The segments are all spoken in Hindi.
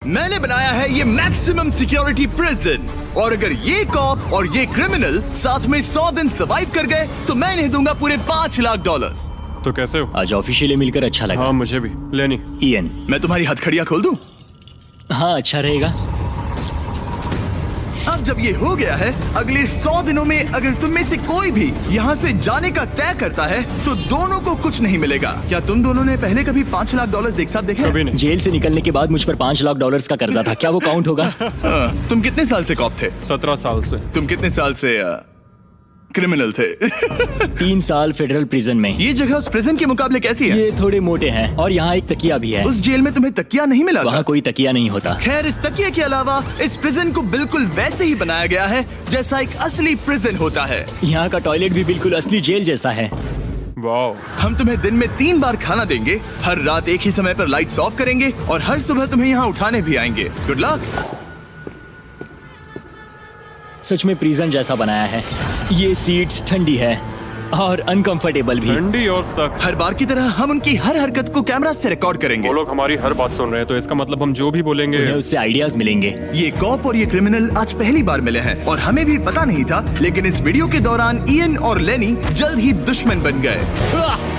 मैंने बनाया है ये मैक्सिमम सिक्योरिटी प्रिजन, और अगर ये कॉप और ये क्रिमिनल साथ में 100 दिन सर्वाइव कर गए तो मैं इन्हें दूंगा पूरे $5 लाख। तो कैसे हो? आज ऑफिशियली मिलकर अच्छा लगा। हाँ मुझे भी। लेनी इयन। मैं तुम्हारी हथकड़ियां खोल दूं? हाँ अच्छा रहेगा। अब जब ये हो गया है, अगले 100 दिनों में अगर तुम में से कोई भी यहाँ से जाने का तय करता है तो दोनों को कुछ नहीं मिलेगा। क्या तुम दोनों ने पहले कभी $5 लाख एक साथ देखे? कभी नहीं। जेल से निकलने के बाद मुझ पर $5 लाख का कर्जा था, क्या वो काउंट होगा? तुम कितने साल से कॉप थे? 17 साल से। तुम कितने साल से क्रिमिनल थे? 3 साल फेडरल प्रिजन में। ये जगह उस प्रिजन के मुकाबले कैसी है? ये थोड़े मोटे हैं और यहाँ एक तकिया भी है। उस जेल में तुम्हें तकिया नहीं मिला था? वहाँ कोई तकिया नहीं होता। खैर, इस तकिए के अलावा इस प्रिजन को बिल्कुल वैसे ही बनाया गया है जैसा एक असली प्रिजन होता है। यहाँ का टॉयलेट भी बिल्कुल असली जेल जैसा है। वाओ। हम तुम्हें दिन में 3 बार खाना देंगे, हर रात एक ही समय पर लाइट्स ऑफ करेंगे और हर सुबह तुम्हें यहाँ उठाने भी आएंगे। Good luck. सच में प्रिजन जैसा बनाया है। ये सीट्स ठंडी है और अनकंफर्टेबल भी। ठंडी और सख्त। हर बार की तरह हम उनकी हर हरकत को कैमरा से रिकॉर्ड करेंगे। वो लोग हमारी हर बात सुन रहे हैं, तो इसका मतलब हम जो भी बोलेंगे उन्हें उससे आइडियाज मिलेंगे। ये कॉप और ये क्रिमिनल आज पहली बार मिले हैं और हमें भी पता नहीं था, लेकिन इस वीडियो के दौरान इयन और लेनी जल्द ही दुश्मन बन गए।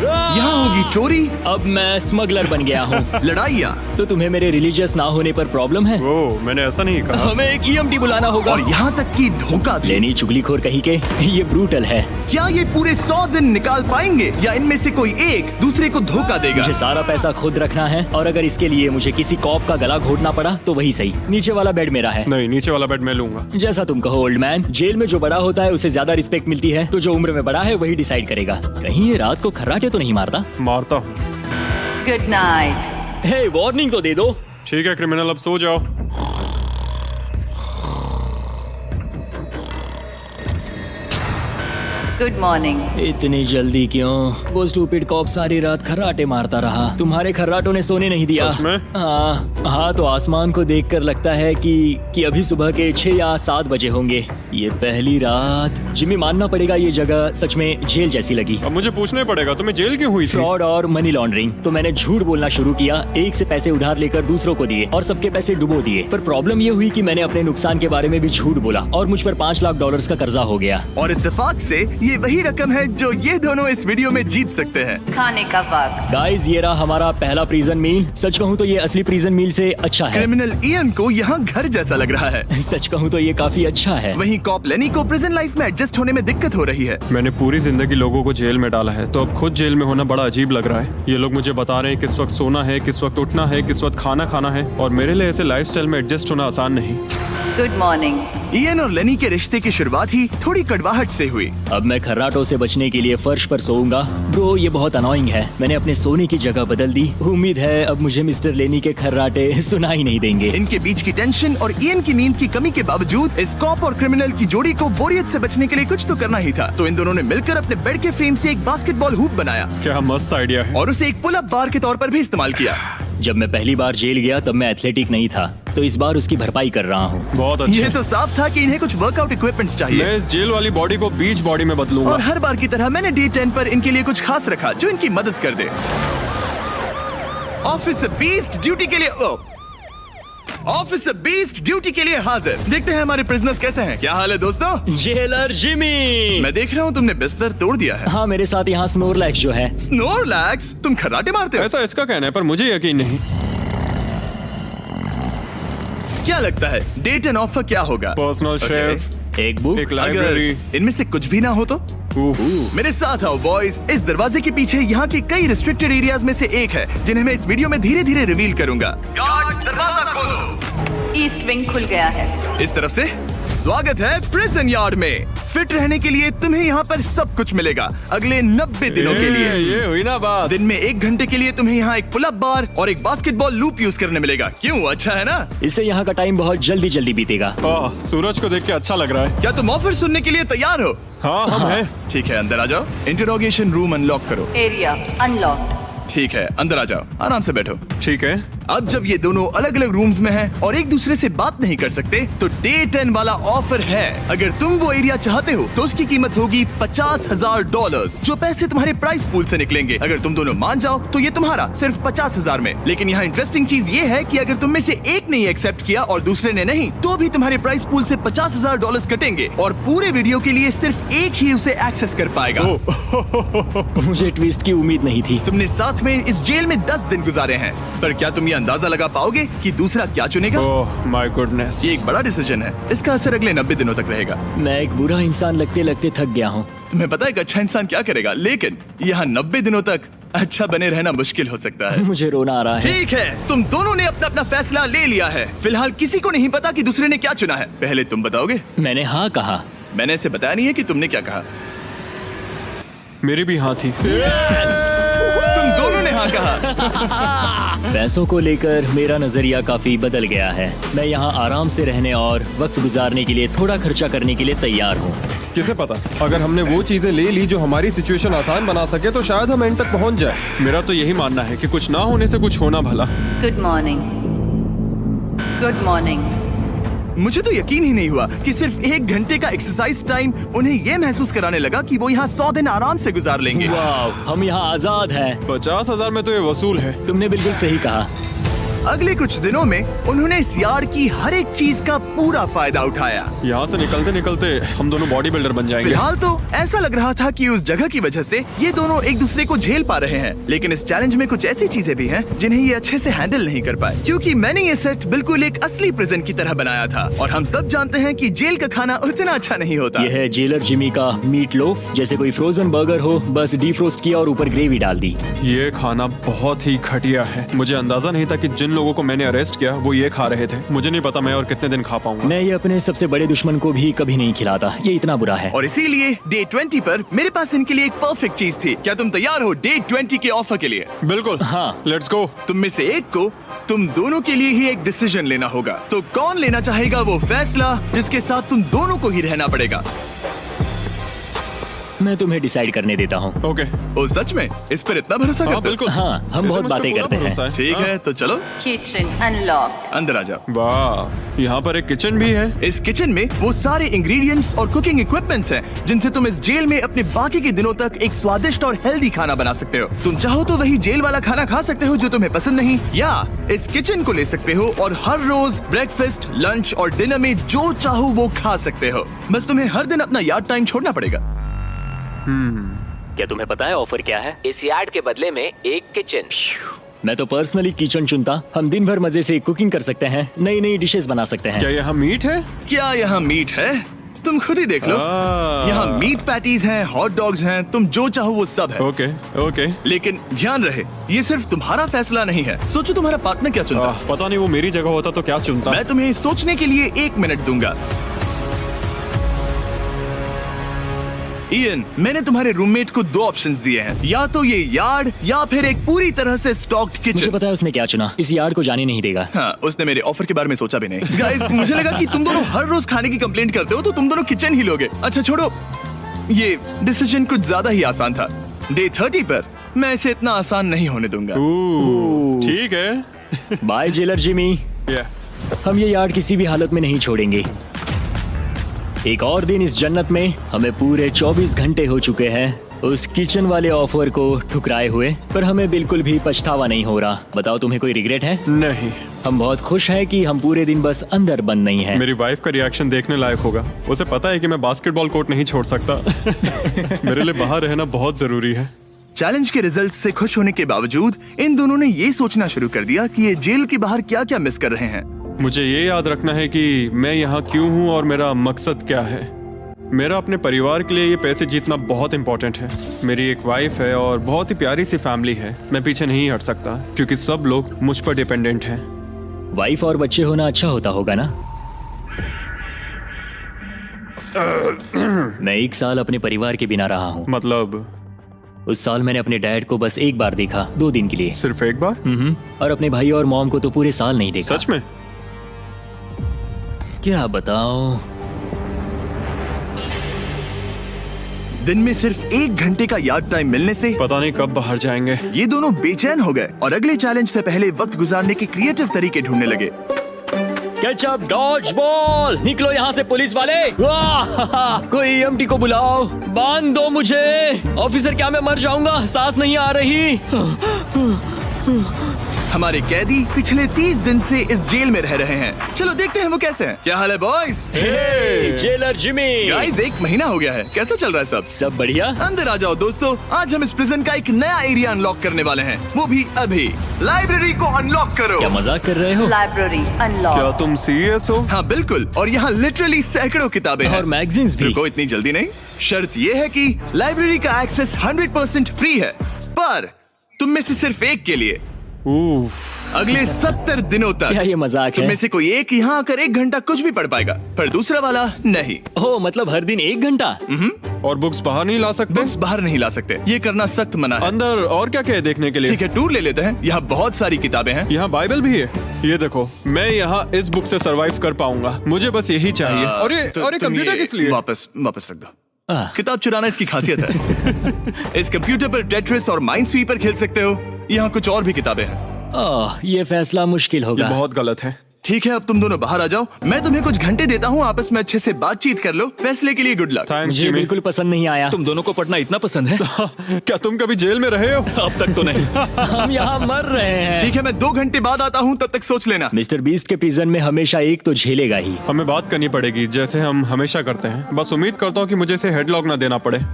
यहाँ होगी चोरी, अब मैं स्मगलर बन गया हूँ। लड़ाइयाँ, तो तुम्हें मेरे रिलीजियस ना होने पर प्रॉब्लम है? वो मैंने ऐसा नहीं कहा। हमें एक EMT बुलाना होगा। और यहाँ तक कि धोखा भी। लेनी चुगलीखोर कहीं के, ये ब्रूटल है। क्या ये पूरे 100 दिन निकाल पाएंगे या इनमें से कोई एक दूसरे को धोखा देगा? मुझे सारा पैसा खुद रखना है और अगर इसके लिए मुझे किसी कॉप का गला घोटना पड़ा तो वही सही। नीचे वाला बेड मेरा है। नहीं, नीचे वाला बेड मैं लूंगा। जैसा तुम कहो ओल्ड मैन। जेल में जो बड़ा होता है उसे ज्यादा रिस्पेक्ट मिलती है, तो जो उम्र में बड़ा है वही डिसाइड करेगा। कहीं ये रात को खर्राटे तो नहीं मारता? मारता हूँ। Good night. हे, वार्निंग तो दे दो। ठीक है क्रिमिनल, अब सो जाओ। Good morning. इतनी जल्दी क्यों? वो स्टूपिड कॉप सारी रात खर्राटे मारता रहा। तुम्हारे खर्राटों ने सोने नहीं दिया। सच में? हाँ, तो आसमान को देखकर लगता है कि अभी सुबह के 6 या 7 बजे होंगे। ये पहली रात। जिमी, मानना पड़ेगा ये जगह सच में जेल जैसी लगी। अब मुझे पूछना पड़ेगा तुम्हें जेल क्यों हुई थी? फ्रॉड और मनी लॉन्ड्रिंग। तो मैंने झूठ बोलना शुरू किया, एक से पैसे उधार लेकर दूसरों को दिए और सबके पैसे डुबो दिए। पर प्रॉब्लम ये हुई कि मैंने अपने नुकसान के बारे में भी झूठ बोला और मुझ पर $5 लाख का कर्जा हो गया। और इत्तेफाक से ये वही रकम है जो ये दोनों इस वीडियो में जीत सकते हैं। खाने का वक्त। गाइस, ये रहा हमारा पहला प्रिजन मील। सच कहूँ तो ये असली प्रिजन मील से अच्छा है। क्रिमिनल इयन को यहाँ घर जैसा लग रहा है। सच कहूँ तो ये काफी अच्छा है। वहीं कॉप लेनी को प्रिजन लाइफ में एडजस्ट होने में दिक्कत हो रही है। मैंने पूरी जिंदगी लोगों को जेल में डाला है, तो अब खुद जेल में होना बड़ा अजीब लग रहा है। ये लोग मुझे बता रहे हैं किस वक्त सोना है, किस वक्त उठना है, किस वक्त खाना खाना है, और मेरे लिए ऐसे लाइफस्टाइल में एडजस्ट होना आसान नहीं। Good morning. इयन और लेनी के रिश्ते की शुरुआत ही थोड़ी कड़वाहट से हुई। अब मैं खर्राटों से बचने के लिए फर्श पर सोऊंगा। ब्रो, ये बहुत अनोइंग है। मैंने अपने सोने की जगह बदल दी। उम्मीद है अब मुझे मिस्टर लेनी के खर्राटे सुनाई नहीं देंगे। इनके बीच की टेंशन और इयन की नींद की कमी के बावजूद इस कॉप और क्रिमिनल की जोड़ी को बोरियत से बचने के लिए कुछ तो करना ही था। तो इन दोनों ने मिलकर अपने बेड के फ्रेम से एक बास्केटबॉल हूप बनाया क्या मस्त आइडिया है। और उसे एक पुल अप बार के तौर पर भी इस्तेमाल किया। जब मैं पहली बार जेल गया तब मैं एथलेटिक नहीं था, तो इस बार उसकी भरपाई कर रहा हूँ। बहुत अच्छा। ये तो साफ था कि इन्हें कुछ वर्कआउट इक्विपमेंट्स चाहिए। मैं इस जेल वाली बॉडी को बीच बॉडी में बदलूंगा। और हर बार की तरह मैंने डे 10 पर इनके लिए कुछ खास रखा जो इनकी मदद कर दे। ऑफिसर बीस्ट ड्यूटी के लिए ऑफिसर बीस्ट ड्यूटी के लिए हाजिर। देखते हैं हमारे प्रिजनर्स कैसे हैं। क्या हाल है दोस्तों? Jailer Jimmy. मैं देख रहा हूँ तुमने बिस्तर तोड़ दिया है। हाँ, मेरे साथ यहाँ स्नोरलैक्स जो है। स्नोरलैक्स? तुम खर्राटे मारते हो? ऐसा इसका कहना है, पर मुझे यकीन नहीं। क्या लगता है डे 10 ऑफर क्या होगा? Personal Okay. शेफ, एक बुक। एक लाइब्रेरी। अगर इनमें से कुछ भी ना हो तो? मेरे साथ आओ बॉयज। इस दरवाजे के पीछे यहाँ के कई रिस्ट्रिक्टेड एरियाज में से एक है जिन्हें मैं इस वीडियो में धीरे धीरे रिवील करूंगा। गार्ड्स, दरवाजा खोलो। ईस्ट विंग खुल गया है। इस तरफ से स्वागत है प्रिजन यार्ड में। फिट रहने के लिए तुम्हें यहाँ पर सब कुछ मिलेगा अगले 90 दिनों के लिए। ये हुई ना बात। दिन में 1 घंटे के लिए तुम्हें यहाँ एक पुल अप बार और एक बास्केटबॉल लूप यूज करने मिलेगा। क्यों, अच्छा है ना? इससे यहाँ का टाइम बहुत जल्दी जल्दी बीतेगा। सूरज को देख के अच्छा लग रहा है। क्या तुम ऑफर सुनने के लिए तैयार हो? हाँ, हम हैं। ठीक है, अंदर आ जाओ। इंटरोगेशन रूम अनलॉक करो। Area unlocked. ठीक है, अंदर आ जाओ, आराम से बैठो। ठीक है। अब जब ये दोनों अलग अलग रूम्स में हैं और एक दूसरे से बात नहीं कर सकते, तो डे 10 वाला ऑफर है। अगर तुम वो एरिया चाहते हो तो उसकी कीमत होगी $50,000, जो पैसे तुम्हारे प्राइस पूल से निकलेंगे। अगर तुम दोनों मान जाओ तो ये तुम्हारा सिर्फ 50,000 में। लेकिन यहाँ इंटरेस्टिंग चीज ये है कि अगर तुम में से एक ने एक्सेप्ट किया और दूसरे ने नहीं, तो भी तुम्हारे प्राइस पूल से $50,000 कटेंगे और पूरे वीडियो के लिए सिर्फ एक ही उसे एक्सेस कर पाएगा। मुझे ट्विस्ट की उम्मीद नहीं थी। तुमने साथ में इस जेल में 10 दिन गुजारे हैं, पर क्या तुम ये अंदाजा लगा पाओगे कि दूसरा क्या चुनेगा? ओह माय गुडनेस, ये एक बड़ा डिसीजन है। इसका असर अगले 90 दिनों तक रहेगा। मैं एक बुरा इंसान लगते लगते थक गया हूँ। तुम्हें पता है एक अच्छा इंसान क्या करेगा, लेकिन यहाँ 90 दिनों तक अच्छा बने रहना मुश्किल हो सकता है। मुझे रोना आ रहा है। ठीक है, तुम दोनों ने अपना अपना फैसला ले लिया है। फिलहाल किसी को नहीं पता कि दूसरे ने क्या चुना है। पहले तुम बताओगे? मैंने हाँ कहा। मैंने इसे बताया नहीं है कि तुमने क्या कहा। मेरी भी हाँ थी। तुम दोनों ने हाँ कहा। पैसों को लेकर मेरा नजरिया काफी बदल गया है। मैं यहाँ आराम से रहने और वक्त गुजारने के लिए थोड़ा खर्चा करने के लिए तैयार हूँ। किसे पता, अगर हमने वो चीजें ले ली जो हमारी सिचुएशन आसान बना सके तो शायद हम एंड तक पहुंच जाए। मेरा तो यही मानना है कि कुछ ना होने से कुछ होना भला। Good morning. Good morning. मुझे तो यकीन ही नहीं हुआ कि सिर्फ 1 घंटे का एक्सरसाइज टाइम उन्हें ये महसूस कराने लगा कि वो यहाँ 100 दिन आराम से गुजार लेंगे। वाह, हम यहाँ आजाद हैं। 50,000 में तो ये वसूल है। तुमने बिल्कुल सही कहा। अगले कुछ दिनों में उन्होंने इस यार्ड की हर एक चीज का पूरा फायदा उठाया। यहाँ से निकलते निकलते हम दोनों बॉडी बिल्डर बन जाएंगे। फिलहाल तो ऐसा लग रहा था कि उस जगह की वजह से ये दोनों एक दूसरे को झेल पा रहे हैं, लेकिन इस चैलेंज में कुछ ऐसी चीजें भी हैं जिन्हें ये अच्छे से हैंडल नहीं कर पाए, क्योंकि मैंने ये सेट बिल्कुल एक असली प्रिजन की तरह बनाया था। और हम सब जानते हैं कि जेल का खाना उतना अच्छा नहीं होता। यह है जेलर जिमी का मीट लोफ, जैसे कोई फ्रोजन बर्गर हो, बस डीफ्रोस्ट किया और ऊपर ग्रेवी डाल दी। ये खाना बहुत ही घटिया है। मुझे अंदाजा नहीं था कि जिन लोगों को मैंने अरेस्ट किया वो ये खा रहे थे। मुझे नहीं पता मैं और कितने दिन खा पाऊंगा। मैं ये अपने सबसे बड़े दुश्मन को भी कभी नहीं खिलाता, ये इतना बुरा है। और इसीलिए डे 20 पर मेरे पास इनके लिए एक परफेक्ट चीज थी। क्या तुम तैयार हो डे 20 के ऑफर के लिए? बिल्कुल, हाँ। Let's go. तुम में से एक को तुम दोनों के लिए ही एक डिसीजन लेना होगा। तो कौन लेना चाहेगा वो फैसला जिसके साथ तुम दोनों को ही रहना पड़ेगा? मैं तुम्हें डिसाइड करने देता हूँ। ओके। ओ सच में इस पर इतना भरोसा हाँ करते हो? बिल्कुल। हाँ, हम बहुत बातें करते हैं। ठीक है, तो चलो Kitchen unlocked. अंदर आ जाओ। वाह, यहाँ पर एक किचन भी है। इस किचन में वो सारे इंग्रेडिएंट्स और कुकिंग इक्विपमेंट्स हैं जिनसे तुम इस जेल में अपने बाकी के दिनों तक एक स्वादिष्ट और हेल्दी खाना बना सकते हो। तुम चाहो तो वही जेल वाला खाना खा सकते हो जो तुम्हें पसंद नहीं, या इस किचन को ले सकते हो और हर रोज ब्रेकफास्ट, लंच और डिनर में जो चाहो वो खा सकते हो। बस तुम्हें हर दिन अपना यार्ड टाइम छोड़ना पड़ेगा। क्या तुम्हें पता है ऑफर क्या है? इस यार्ड के बदले में एक किचन। मैं तो पर्सनली किचन चुनता। हम दिन भर मजे से कुकिंग कर सकते हैं, नई नई डिशेस बना सकते हैं। क्या यहाँ मीट है? क्या यहाँ मीट है? तुम खुद ही देख लो। यहाँ मीट पैटीज हैं, हॉट डॉग्स हैं, तुम जो चाहो वो सब है। Okay okay. लेकिन ध्यान रहे, ये सिर्फ तुम्हारा फैसला नहीं है। सोचो तुम्हारा पार्टनर क्या चुनता। पता नहीं, वो मेरी जगह होता तो क्या चुनता। मैं तुम्हें सोचने के लिए 1 मिनट दूंगा। इयन, मैंने तुम्हारे रूममेट को 2 ऑप्शंस दिए हैं, या तो ये यार्ड या फिर एक पूरी तरह से स्टॉक्ड मुझे किचन। पता है उसने क्या चुना। इस यार्ड को जाने नहीं देगा। हाँ, उसने मेरे ऑफर के बारे में सोचा भी नहीं। गाइस, मुझे लगा कि तुम दोनों हर रोज खाने की कंप्लेंट करते हो तो तुम दोनों किचन ही लोगे। अच्छा छोड़ो, ये डिसीजन कुछ ज्यादा ही आसान था। डे 30 पर मैं इसे इतना आसान नहीं होने दूंगा। ठीक है। Bye jailer Jimmy. हम ये यार्ड किसी भी हालत में नहीं छोड़ेंगे। एक और दिन इस जन्नत में। हमें पूरे 24 घंटे हो चुके हैं उस किचन वाले ऑफर को ठुकराए हुए, पर हमें बिल्कुल भी पछतावा नहीं हो रहा। बताओ, तुम्हें कोई रिग्रेट है? नहीं। हम बहुत खुश हैं कि हम पूरे दिन बस अंदर बंद नहीं हैं। मेरी वाइफ का रिएक्शन देखने लायक होगा। उसे पता है कि मैं बास्केटबॉल कोर्ट नहीं छोड़ सकता। मेरे लिए बाहर रहना बहुत जरूरी है। चैलेंज के रिजल्ट से खुश होने के बावजूद इन दोनों ने ये सोचना शुरू कर दिया कि ये जेल के बाहर क्या क्या मिस कर रहे हैं। मुझे ये याद रखना है कि मैं यहाँ क्यों हूँ और मेरा मकसद क्या है। मेरा अपने परिवार के लिए ये पैसे जीतना बहुत इंपॉर्टेंट है। मेरी एक वाइफ है और बहुत ही प्यारी सी फैमिली है। मैं पीछे नहीं हट सकता क्योंकि सब लोग मुझ पर डिपेंडेंट हैं। वाइफ और बच्चे होना अच्छा होता होगा ना? मैं 1 साल अपने परिवार के बिना रहा हूँ। मतलब? उस साल मैंने अपने डैड को बस 1 बार देखा, 2 दिन के लिए। सिर्फ 1 बार? और अपने भाई और मॉम को तो पूरे साल नहीं देखा। सच में? क्या बताओ। दिन में सिर्फ 1 घंटे का यार्ड टाइम मिलने से पता नहीं कब बाहर जाएंगे। ये दोनों बेचैन हो गए और अगले चैलेंज से पहले वक्त गुजारने के क्रिएटिव तरीके ढूंढने लगे। कैचअप, डॉज बॉल, निकलो यहाँ से पुलिस वाले। वाह, कोई ईएमटी को बुलाओ, बांध दो मुझे। ऑफिसर, क्या मैं मर जाऊंगा? सांस नहीं आ रही। हमारे कैदी पिछले 30 दिन से इस जेल में रह रहे हैं। चलो देखते हैं वो कैसे हैं। क्या हाल है बॉयज? हे, जेलर जिमी। गाइस, 1 महीना हो गया है। कैसा चल रहा है सब? सब बढ़िया। अंदर आ जाओ दोस्तों। आज हम इस प्रिजन का एक नया एरिया अनलॉक करने वाले हैं, वो भी अभी। लाइब्रेरी को अनलॉक करो। क्या मजाक कर रहे हो? Library क्या unlocked. तुम सीरियस हो? हाँ बिल्कुल, और यहाँ लिटरली सैकड़ों किताबें हैं और मैगजीन्स भी। रुको, इतनी जल्दी नहीं। शर्त ये है कि लाइब्रेरी का एक्सेस 100% फ्री है, पर तुम में से सिर्फ एक के लिए अगले 70 दिनों तक। क्या ये मजाक तुम है? में से कोई एक यहाँ आकर 1 घंटा कुछ भी पढ़ पाएगा, पर दूसरा वाला नहीं। ओह, मतलब हर दिन 1 घंटा? और बुक्स बाहर नहीं ला सकते? बुक्स बाहर नहीं ला सकते, ये करना सख्त मना है। अंदर और क्या क्या है देखने के लिए? ठीक है, टूर ले लेते हैं। यहाँ बहुत सारी किताबें हैं। यहाँ बाइबल भी है। ये देखो, मैं यहाँ इस बुक से सरवाइव कर पाऊंगा। मुझे बस यही चाहिए। और ये तुम कंप्यूटर ये किस लिए? वापस रख दो। किताब चुराना इसकी खासियत है। इस कंप्यूटर पर टेट्रिस और माइंड स्वीपर खेल सकते हो। यहाँ कुछ और भी किताबें हैं। ये फैसला मुश्किल ये होगा। बहुत गलत है। ठीक है, अब तुम दोनों बाहर आ जाओ। मैं तुम्हें कुछ घंटे देता हूँ, आपस में अच्छे से बातचीत कर लो। फैसले के लिए गुड लक। थैंक्स मुझे जिमी। बिल्कुल पसंद नहीं आया। तुम दोनों को पढ़ना इतना पसंद है? क्या तुम कभी जेल में रहे हो? अब तक तो नहीं। हम यहाँ मर रहे हैं। ठीक है, मैं 2 घंटे बाद आता हूँ, तब तक सोच लेना। मिस्टर बीस्ट के प्रिजन में हमेशा एक तो झेलेगा ही। हमें बात करनी पड़ेगी, जैसे हम हमेशा करते हैं। बस उम्मीद करता हूँ कि मुझे इसे हेडलॉक ना देना पड़े।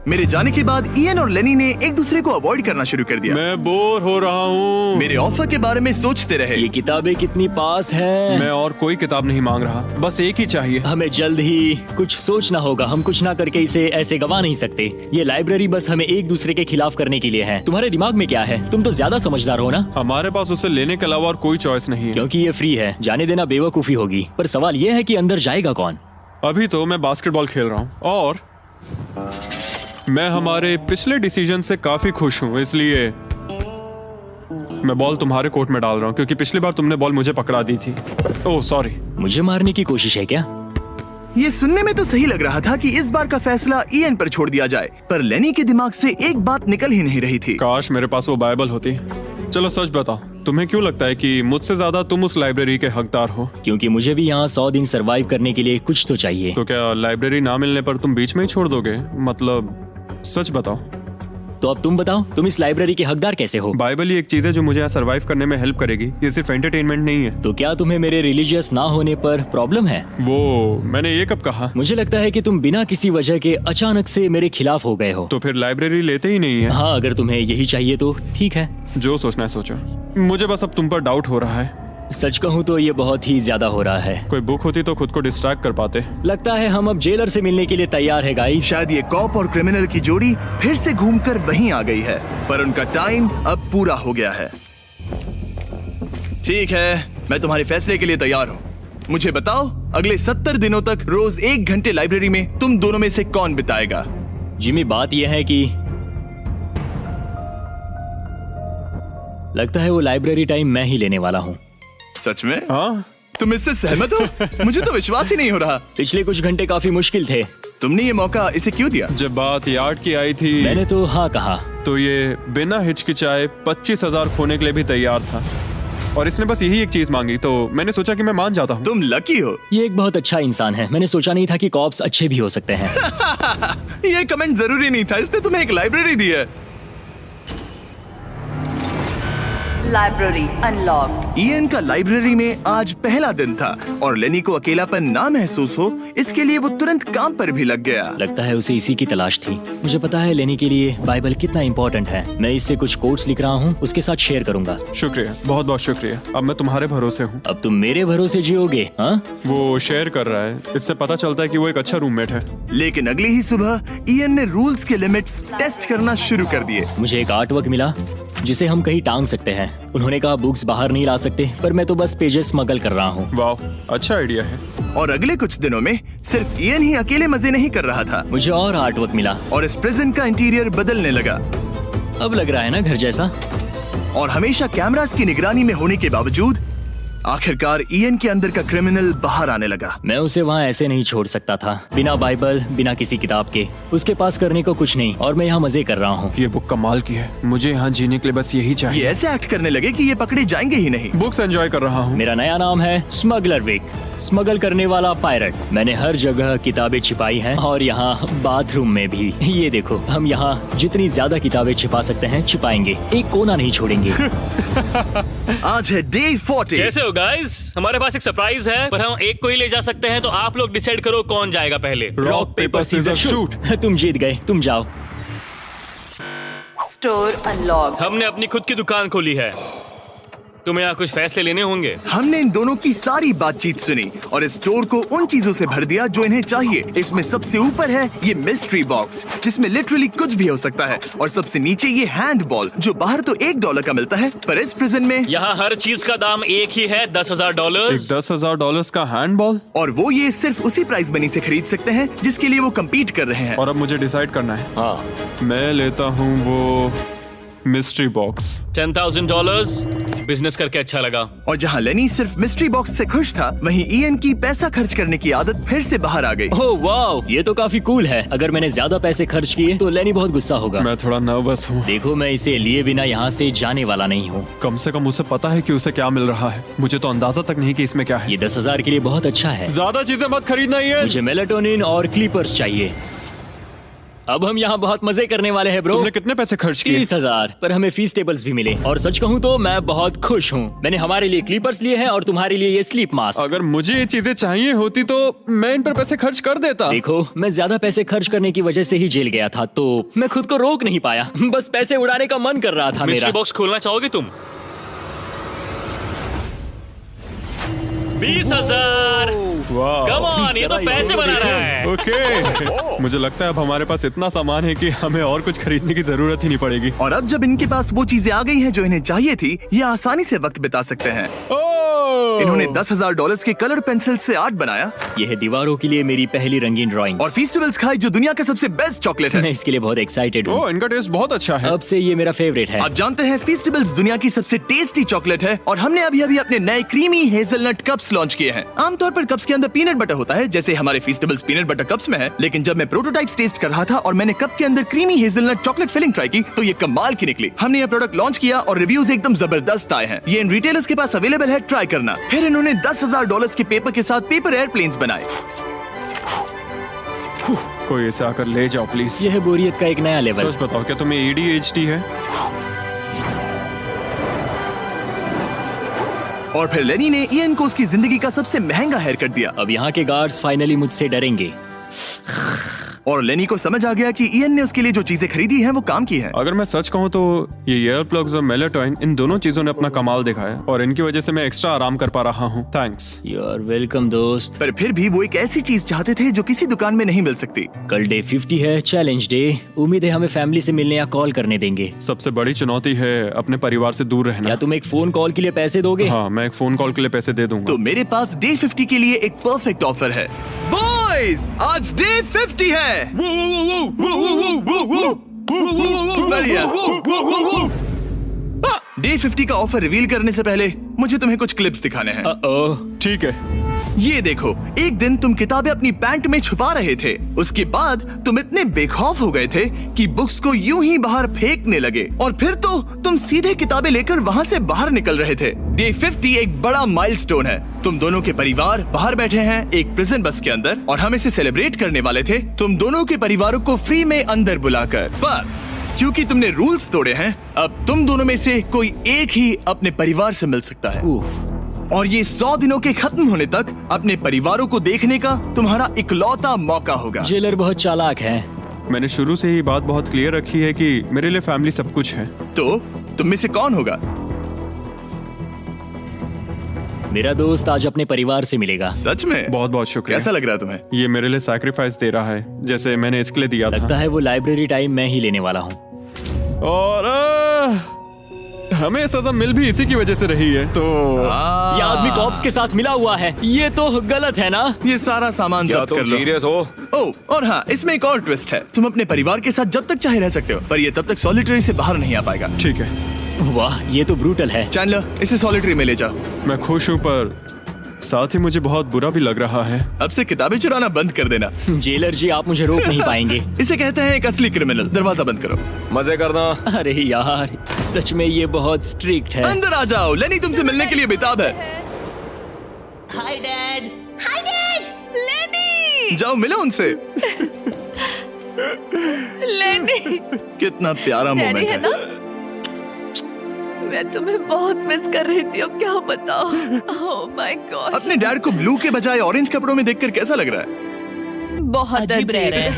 मेरे जाने के बाद इयन और लेनी ने एक दूसरे को अवॉइड करना शुरू कर दिया। मैं बोर हो रहा हूँ। मेरे ऑफर के बारे में सोचते रहे। ये किताबें कितनी पास हैं। मैं और कोई किताब नहीं मांग रहा, बस एक ही चाहिए। हमें जल्द ही कुछ सोचना होगा। हम कुछ ना करके इसे ऐसे गवा नहीं सकते। ये लाइब्रेरी बस हमें एक दूसरे के खिलाफ करने के लिए है। तुम्हारे दिमाग में क्या है? तुम तो ज्यादा समझदार हो ना। हमारे पास उसे लेने के अलावा और कोई चॉइस नहीं है। क्योंकि ये फ्री है, जाने देना बेवकूफी होगी। पर सवाल ये है कि अंदर जाएगा कौन? अभी तो मैं बास्केटबॉल खेल रहा हूँ और मैं हमारे पिछले डिसीजन से काफी खुश हूँ, इसलिए मैं बॉल तुम्हारे कोर्ट में डाल रहा हूँ, क्योंकि पिछली बार तुमने बॉल मुझे पकड़ा दी थी। Oh sorry. मुझे मारने की कोशिश है क्या? ये सुनने में तो सही लग रहा था कि इस बार का फैसला इयन पर छोड़ दिया जाए, पर लेनी के दिमाग से एक बात निकल ही नहीं रही थी। काश मेरे पास वो बाइबल होती। चलो सच बताओ, तुम्हें क्यों लगता है कि मुझसे ज्यादा तुम उस लाइब्रेरी के हकदार हो? क्योंकि मुझे भी यहाँ 100 दिन सरवाइव करने के लिए कुछ तो चाहिए। तो क्या लाइब्रेरी ना मिलने पर तुम बीच में ही छोड़ दोगे? मतलब सच बताओ। तो अब तुम बताओ, तुम इस लाइब्रेरी के हकदार कैसे हो? बाइबल ही एक चीज है जो मुझे यहाँ सरवाइव करने में हेल्प करेगी। ये सिर्फ एंटरटेनमेंट नहीं है। तो क्या तुम्हें मेरे रिलीजियस ना होने पर प्रॉब्लम है? वो मैंने ये कब कहा? मुझे लगता है कि तुम बिना किसी वजह के अचानक से मेरे खिलाफ हो गए हो। तो फिर लाइब्रेरी लेते ही नहीं है। हाँ, अगर तुम्हें यही चाहिए तो ठीक है। जो सोचना है सोचो। मुझे बस अब तुम पर डाउट हो रहा है। सच कहूँ तो ये बहुत ही ज्यादा हो रहा है। कोई बुक होती तो खुद को डिस्ट्रैक्ट कर पाते। लगता है हम अब जेलर से मिलने के लिए तैयार है गाइस। शायद ये कॉप और क्रिमिनल की जोड़ी फिर से घूमकर वहीं आ गई है, पर उनका टाइम अब पूरा हो गया है। ठीक है, मैं तुम्हारे फैसले के लिए तैयार हूँ। मुझे बताओ, अगले 70 दिनों तक रोज 1 घंटे लाइब्रेरी में तुम दोनों में से कौन बिताएगा? जिमी, बात यह है कि लगता है वो लाइब्रेरी टाइम मैं ही लेने वाला हूँ। सच में? हाँ, तुम इससे सहमत हो? मुझे तो विश्वास ही नहीं हो रहा। पिछले कुछ घंटे काफी मुश्किल थे। तुमने ये मौका इसे क्यों दिया? जब बात यार्ड की आई थी मैंने तो हाँ कहा। तो ये बिना हिचकिचाए 25,000 खोने के लिए भी तैयार था, और इसने बस यही एक चीज मांगी, तो मैंने सोचा कि मैं मान जाता हूँ। तुम लकी हो। ये एक बहुत अच्छा इंसान है। मैंने सोचा नहीं था कि कॉप्स अच्छे भी हो सकते हैं। ये कमेंट जरूरी नहीं था, इसने तुम्हें एक लाइब्रेरी दी है। Library unlocked. इयन का लाइब्रेरी में आज पहला दिन था और लेनी को अकेलापन ना महसूस हो, इसके लिए वो तुरंत काम पर भी लग गया। लगता है उसे इसी की तलाश थी। मुझे पता है लेनी के लिए बाइबल कितना इम्पोर्टेंट है। मैं इससे कुछ कोट्स लिख रहा हूँ, उसके साथ शेयर करूंगा। शुक्रिया, बहुत बहुत शुक्रिया। अब मैं तुम्हारे भरोसे हूँ। अब तुम मेरे भरोसे जियोगे? हाँ, वो शेयर कर रहा है, इससे पता चलता है कि वो एक अच्छा रूममेट है। लेकिन अगली ही सुबह इयन ने रूल्स के लिमिट्स टेस्ट करना शुरू कर दिए। मुझे एक आर्ट वर्क मिला जिसे हम कहीं टांग सकते हैं। उन्होंने कहा बुक्स बाहर नहीं ला सकते, पर मैं तो बस पेजेस स्मगल कर रहा हूँ। वाह, अच्छा आइडिया है। और अगले कुछ दिनों में सिर्फ इयन ही अकेले मजे नहीं कर रहा था, मुझे और आर्ट वर्क मिला और इस प्रिजन का इंटीरियर बदलने लगा। अब लग रहा है ना घर जैसा। और हमेशा कैमरास की निगरानी में होने के बावजूद आखिरकार ईएन के अंदर का क्रिमिनल बाहर आने लगा। मैं उसे वहाँ ऐसे नहीं छोड़ सकता था, बिना बाइबल, बिना किसी किताब के। उसके पास करने को कुछ नहीं, और मैं यहाँ मजे कर रहा हूँ। ये बुक कमाल की है, मुझे यहाँ जीने के लिए बस यही ये चाहिए। ऐसे एक्ट करने लगे कि ये पकड़े जाएंगे ही नहीं। बुक्स एंजॉय कर रहा हूँ। मेरा नया नाम है स्मगलर विक, स्मगल करने वाला पायरट। मैंने हर जगह किताबें छिपाई हैं, और यहाँ बाथरूम में भी। ये देखो, हम यहाँ जितनी ज्यादा किताबें छिपा सकते हैं छिपाएंगे, एक कोना नहीं छोड़ेंगे। आज है डे 40। कैसे हो गाइस? हमारे पास एक सरप्राइज है, पर हम एक को ही ले जा सकते हैं, तो आप लोग डिसाइड करो कौन जाएगा पहले। Rock paper scissors shoot. तुम जीत गए, तुम जाओ। Store unlocked. हमने अपनी खुद की दुकान खोली है, तुम्हें यहाँ कुछ फैसले लेने होंगे। हमने इन दोनों की सारी बातचीत सुनी और इस स्टोर को उन चीजों से भर दिया जो इन्हें चाहिए। इसमें सबसे ऊपर है ये मिस्ट्री बॉक्स, जिसमें लिटरली कुछ भी हो सकता है, और सबसे नीचे ये हैंड बॉल, जो बाहर तो $1 का मिलता है, पर इस प्रिजन में यहाँ हर चीज का दाम एक ही है, $10,000। एक $10,000 का हैंडबॉल। और वो ये सिर्फ उसी प्राइस मनी से खरीद सकते हैं जिसके लिए वो कम्पीट कर रहे हैं। और अब मुझे डिसाइड करना है। हाँ, मैं लेता हूँ वो मिस्ट्री बॉक्स। $10,000। बिजनेस करके अच्छा लगा। और जहाँ लेनी सिर्फ मिस्ट्री बॉक्स से खुश था, वहीं ईएन की पैसा खर्च करने की आदत फिर से बाहर आ गई। ओह वाओ, ये तो काफी कूल है। अगर मैंने ज्यादा पैसे खर्च किए तो लेनी बहुत गुस्सा होगा। मैं थोड़ा नर्वस हूँ। देखो, मैं इसे लिए बिना यहाँ से जाने वाला नहीं हूँ। कम से कम उसे पता है कि उसे क्या मिल रहा है। मुझे तो अंदाजा तक नहीं कि इसमें क्या है। ये 10,000 के लिए बहुत अच्छा है। ज्यादा चीजें मत खरीदना ये। मुझे मेलाटोनिन और क्लीपर्स चाहिए। अब हम यहाँ बहुत मजे करने वाले हैं ब्रो। तुमने कितने पैसे खर्च किए? 30,000, पर हमें फीस टेबल्स भी मिले। और सच कहूँ तो मैं बहुत खुश हूँ। मैंने हमारे लिए क्लीपर्स लिए हैं और तुम्हारे लिए ये स्लीप मास्क। अगर मुझे ये चीजें चाहिए होती तो मैं इन पर पैसे खर्च कर देता। देखो, मैं ज्यादा पैसे खर्च करने की वजह से ही जेल गया था, तो मैं खुद को रोक नहीं पाया। बस पैसे उड़ाने का मन कर रहा था मिस्ट्री मेरा। बॉक्स खोलना चाहोगे तुम? 20,000। वाह। कम ऑन, ये तो जरा पैसे इसे बना देखो। रहा है। ओके। मुझे लगता है अब हमारे पास इतना सामान है कि हमें और कुछ खरीदने की जरूरत ही नहीं पड़ेगी। और अब जब इनके पास वो चीजें आ गई हैं जो इन्हें चाहिए थी, ये आसानी से वक्त बिता सकते हैं। इन्होंने $10,000 के कलर पेंसिल से आर्ट बनाया यह है दीवारों के लिए मेरी पहली रंगीन ड्राइंग। और फेस्टिवल्स खाई, जो दुनिया का सबसे बेस्ट चॉकलेट है। मैं इसके लिए बहुत एक्साइटेड हूँ। ओह, इनका टेस्ट बहुत अच्छा है। अब से ये मेरा फेवरेट है। आप जानते हैं फेस्टिवल्स दुनिया की सबसे टेस्टी चॉकलेट है, और हमने अभी अभी अपने नए क्रीमी हेजलनट कप्स लॉन्च किए हैं। आमतौर पर कप्स के अंदर पीनट बटर होता है, जैसे हमारे फेस्टिवल्स पीनट बटर कप्स में है, लेकिन जब मैं प्रोटोटाइप्स टेस्ट कर रहा था और मैंने कप के अंदर creamy hazelnut chocolate filling try की, तो ये कमाल की निकली। हमने ये प्रोडक्ट लॉन्च किया और रिव्यूज एकदम जबरदस्त आए हैं। ये इन रिटेलर्स के पास अवेलेबल है, ट्राई करना। फिर इन्होंने $10,000 के पेपर के साथ पेपर एयरप्लेन्स बनाए। कोई इसे आकर ले जाओ प्लीज। यह है बोरियत का एक नया लेवल। सच बताओ, क्या तुम्हें ADHD है? और फिर लेनी ने ईएन को उसकी जिंदगी का सबसे महंगा हेयर कट दिया। अब यहाँ के गार्ड्स फाइनली मुझसे डरेंगे। और लेनी को समझ आ गया कि ईएन ने उसके लिए जो चीजें खरीदी हैं वो काम की हैं। अगर मैं सच कहूँ तो ये ईयर प्लग्स और मेलाटोनिन, इन दोनों चीजों ने अपना कमाल दिखाया, और इनकी वजह से मैं एक्स्ट्रा आराम कर पा रहा हूँ। थैंक्स। यू आर वेलकम दोस्त। पर फिर भी वो एक ऐसी चीज चाहते थे जो किसी दुकान में नहीं मिल सकती। कल डे 50 है, चैलेंज डे। उम्मीद है हमें फैमिली से मिलने या कॉल करने देंगे। सबसे बड़ी चुनौती है अपने परिवार से दूर रहना। क्या तुम एक फोन कॉल के लिए पैसे दोगे? हाँ, मैं एक फोन कॉल के लिए पैसे दे दूंगा। तो मेरे पास डे 50 के लिए एक परफेक्ट ऑफर है। बॉयज, आज डे 50 है। बढ़िया। डे 50 का ऑफर रिवील करने से पहले मुझे तुम्हें कुछ क्लिप्स दिखाने हैं। ओह, ठीक है। ये देखो, एक दिन तुम किताबें अपनी पैंट में छुपा रहे थे। उसके बाद तुम इतने बेखौफ हो गए थे कि बुक्स को यूं ही बाहर फेंकने लगे, और फिर तो तुम सीधे किताबें लेकर वहां से बाहर निकल रहे थे। डे 50 एक बड़ा माइलस्टोन है। तुम दोनों के परिवार बाहर बैठे हैं एक प्रिजन बस के अंदर, और हम इसे सेलिब्रेट करने वाले थे तुम दोनों के परिवारों को फ्री में अंदर बुलाकर। पर क्योंकि तुमने रूल्स तोड़े हैं, अब तुम दोनों में से कोई एक ही अपने परिवार से मिल सकता है। और ये 100 दिनों के खत्म होने तक अपने परिवारों को देखने का तुम्हारा इकलौता मौका होगा। जेलर बहुत चालाक है। मैंने शुरू से ही बात बहुत क्लियर रखी है कि मेरे लिए फैमिली सब कुछ है। तो तुम में से कौन होगा? मेरा दोस्त आज अपने परिवार से मिलेगा। सच में? बहुत बहुत शुक्रिया। कैसा लग रहा है तुम्हें? ये मेरे लिए सैक्रिफाइस दे रहा है, जैसे मैंने इसके लिए दिया लगता था। है वो लाइब्रेरी टाइम मैं ही लेने वाला हूँ। और हमें सजा मिल भी इसी की वजह से रही है। तो ये आदमी कॉप्स के साथ मिला हुआ है, ये तो गलत है ना? ये सारा सामान जब्त कर लो। सीरियस हो? ओह, और हाँ, इसमें एक और ट्विस्ट है। तुम अपने परिवार के साथ जब तक चाहे रह सकते हो, पर ये तब तक सॉलिटरी से बाहर नहीं आ पाएगा। ठीक है। वाह, ये तो ब्रूटल है। चैंडलर, इसे सॉलिटरी में ले जाओ। मैं खुश हूँ पर साथ ही मुझे बहुत बुरा भी लग रहा है। अब से किताबें चुराना बंद कर देना। जेलर जी, आप मुझे रोक नहीं पाएंगे। इसे कहते हैं एक असली क्रिमिनल। दरवाजा बंद करो। मजे करना। अरे यार, सच में ये बहुत स्ट्रिक्ट है। अंदर आ जाओ, लेनी तुमसे मिलने के लिए बेताब है। Hi dad. Hi dad. लेनी। जाओ मिलो उनसे। लेनी। कितना प्यारा डैडी मोमेंट है है। ना? मैं तुम्हें बहुत मिस कर रही थी, अब क्या बताओ। Oh my God. अपने डैड को ब्लू के बजाय ऑरेंज कपड़ों में देखकर कैसा लग रहा है? बहुत अजीब है।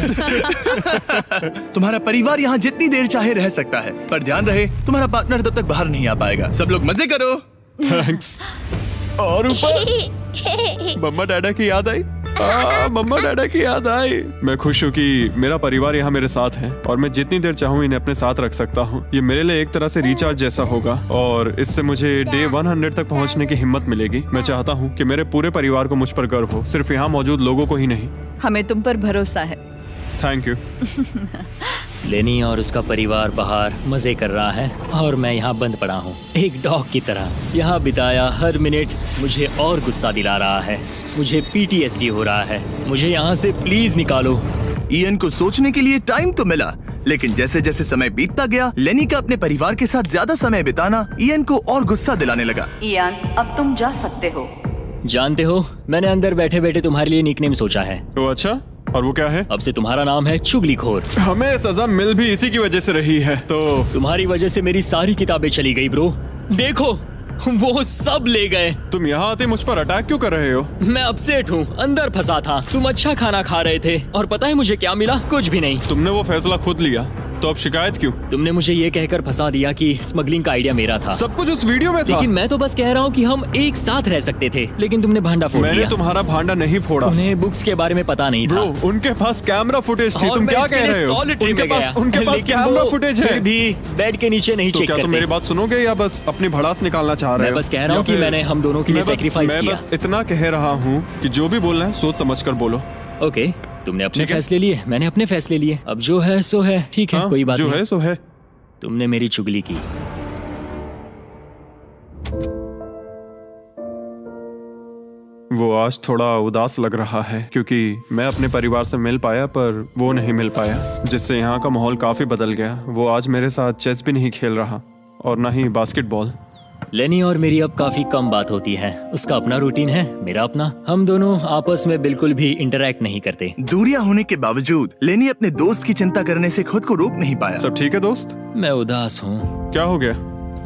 तुम्हारा परिवार यहाँ जितनी देर चाहे रह सकता है, पर ध्यान रहे तुम्हारा पार्टनर तब तक बाहर नहीं आ पाएगा। सब लोग मजे करो। थैंक्स। और ऊपर मम्मा डैडा की याद आई। मम्मा डैडा की याद आई। मैं खुश हूँ कि मेरा परिवार यहाँ मेरे साथ है और मैं जितनी देर चाहूँ इन्हें अपने साथ रख सकता हूँ। ये मेरे लिए एक तरह से रिचार्ज जैसा होगा और इससे मुझे डे 100 तक पहुँचने की हिम्मत मिलेगी। मैं चाहता हूँ कि मेरे पूरे परिवार को मुझ पर गर्व हो, सिर्फ यहाँ मौजूद लोगों को ही नहीं। हमें तुम पर भरोसा है। Thank you. लेनी और उसका परिवार बाहर मजे कर रहा है और मैं यहाँ बंद पड़ा हूँ, एक डॉग की तरह। यहाँ बिताया हर मिनट मुझे और गुस्सा दिला रहा है। मुझे PTSD हो रहा है। मुझे यहाँ से प्लीज निकालो। इयन को सोचने के लिए टाइम तो मिला, लेकिन जैसे जैसे समय बीतता गया, लेनी का अपने परिवार के साथ ज्यादा समय बिताना इयन को और गुस्सा दिलाने लगा। इयान, अब तुम जा सकते हो। जानते हो, मैंने अंदर बैठे बैठे तुम्हारे लिए निकनेम सोचा है। तो अच्छा, और वो क्या है? अब से तुम्हारा नाम है चुगलीखोर। हमें सजा मिल भी इसी की वजह से रही है। तो तुम्हारी वजह से मेरी सारी किताबें चली गई ब्रो। देखो, वो सब ले गए। तुम यहाँ आते मुझ पर अटैक क्यों कर रहे हो? मैं अपसेट हूँ, अंदर फंसा था। तुम अच्छा खाना खा रहे थे और पता है मुझे क्या मिला? कुछ भी नहीं। तुमने वो फैसला खुद लिया, तो अब शिकायत क्यों? तुमने मुझे ये कहकर फंसा दिया कि स्मगलिंग का आइडिया मेरा था। सब कुछ उस वीडियो में था। लेकिन मैं तो बस कह रहा हूँ कि हम एक साथ रह सकते थे, लेकिन तुमने भांडा फोड़ मैंने दिया। तुम्हारा भांडा नहीं फोड़ा। उन्हें बुक्स के बारे में पता नहीं था। ब्रो, उनके पास कैमरा फुटेज थी। और तुम मैं क्या इसके कह लिए रहे हो? solitary में गया। उनके पास लेकिन कैमरा वो फुटेज है। फिर भी बेड के नीचे नहीं तो चेक क्या तुम करते। मेरी बात सुनोगे या बस अपनी भड़ास निकालना चाह रहे मैं हो? बस कह रहा हूँ या कि फिर- मैंने हम दोनों के लिए सेक्रीफाइस मैं किया। बस इतना कह रहा हूँ कि जो भी बोलना है सोच समझ कर बोलो। ओके, तुमने अपने ठीक है। फैसले लिए, मैंने अपने फैसले लिए। अब जो है सो है, ठीक है, हाँ, कोई बात जो नहीं। है सो है। तुमने मेरी चुगली की। वो आज थोड़ा उदास लग रहा है क्योंकि मैं अपने परिवार से मिल पाया पर वो नहीं मिल पाया, जिससे यहाँ का माहौल काफी बदल गया। वो आज मेरे साथ चेस भी नहीं खेल रहा और ना ही बास्केटबॉल। लेनी और मेरी अब काफी कम बात होती है। उसका अपना रूटीन है, मेरा अपना। हम दोनों आपस में बिल्कुल भी इंटरैक्ट नहीं करते। दूरियां होने के बावजूद लेनी अपने दोस्त की चिंता करने से खुद को रोक नहीं पाया। सब ठीक है दोस्त? मैं उदास हूँ। क्या हो गया?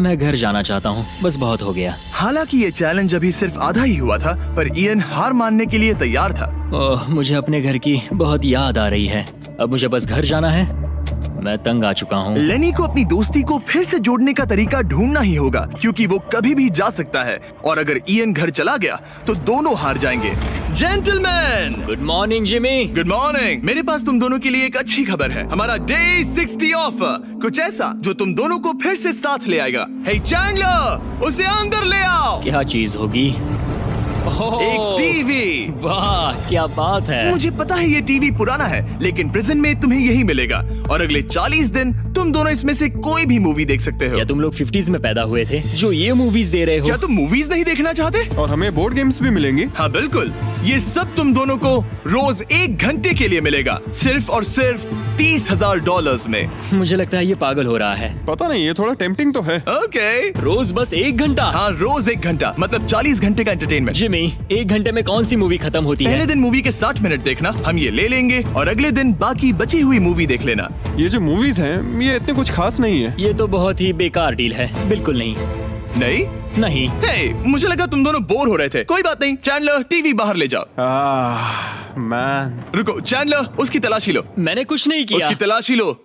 मैं घर जाना चाहता हूँ, बस बहुत हो गया। हालांकि ये चैलेंज अभी सिर्फ आधा ही हुआ था, पर इयन हार मानने के लिए तैयार था। ओह, मुझे अपने घर की बहुत याद आ रही है। अब मुझे बस घर जाना है। मैं तंग आ चुका हूँ। लेनी को अपनी दोस्ती को फिर से जोड़ने का तरीका ढूंढना ही होगा, क्योंकि वो कभी भी जा सकता है और अगर इयन घर चला गया तो दोनों हार जाएंगे। Gentleman, good morning Jimmy. Good morning. मेरे पास तुम दोनों के लिए एक अच्छी खबर है। हमारा डे 60 ऑफर, कुछ ऐसा जो तुम दोनों को फिर से साथ ले आएगा। हे चैंडलर, उसे अंदर ले आओ। क्या चीज होगी? ओह, एक टीवी। वाह, क्या बात है। मुझे पता है ये टीवी पुराना है, लेकिन प्रिजन में तुम्हें यही मिलेगा और अगले 40 दिन तुम दोनों इसमें से कोई भी मूवी देख सकते हो। क्या तुम लोग 50s में पैदा हुए थे जो ये मूवीज दे रहे हो? क्या तुम मूवीज नहीं देखना चाहते? और हमें बोर्ड गेम्स भी मिलेंगी। हाँ बिल्कुल, ये सब तुम दोनों को रोज 1 घंटे के लिए मिलेगा, सिर्फ और सिर्फ $30,000 में। मुझे लगता है ये पागल हो रहा है। पता नहीं, ये थोड़ा टेम्पटिंग तो है। ओके, रोज बस 1 घंटा? हाँ रोज 1 घंटा, मतलब 40 घंटे का एंटरटेनमेंट। जिमी, 1 घंटे में कौन सी मूवी खत्म होती पहले है? दिन मूवी के 60 मिनट देखना, हम ये ले लेंगे और अगले दिन बाकी बची हुई मूवी देख लेना। ये जो मूवीज हैं ये इतने कुछ खास नहीं है। ये तो बहुत ही बेकार डील है। बिल्कुल नहीं। नहीं नहीं। हे, मुझे लगा तुम दोनों बोर हो रहे थे। कोई बात नहीं, चैंडलर टीवी बाहर ले जाओ। मैन, रुको चैंडलर, उसकी तलाशी लो। मैंने कुछ नहीं किया। उसकी तलाशी लो।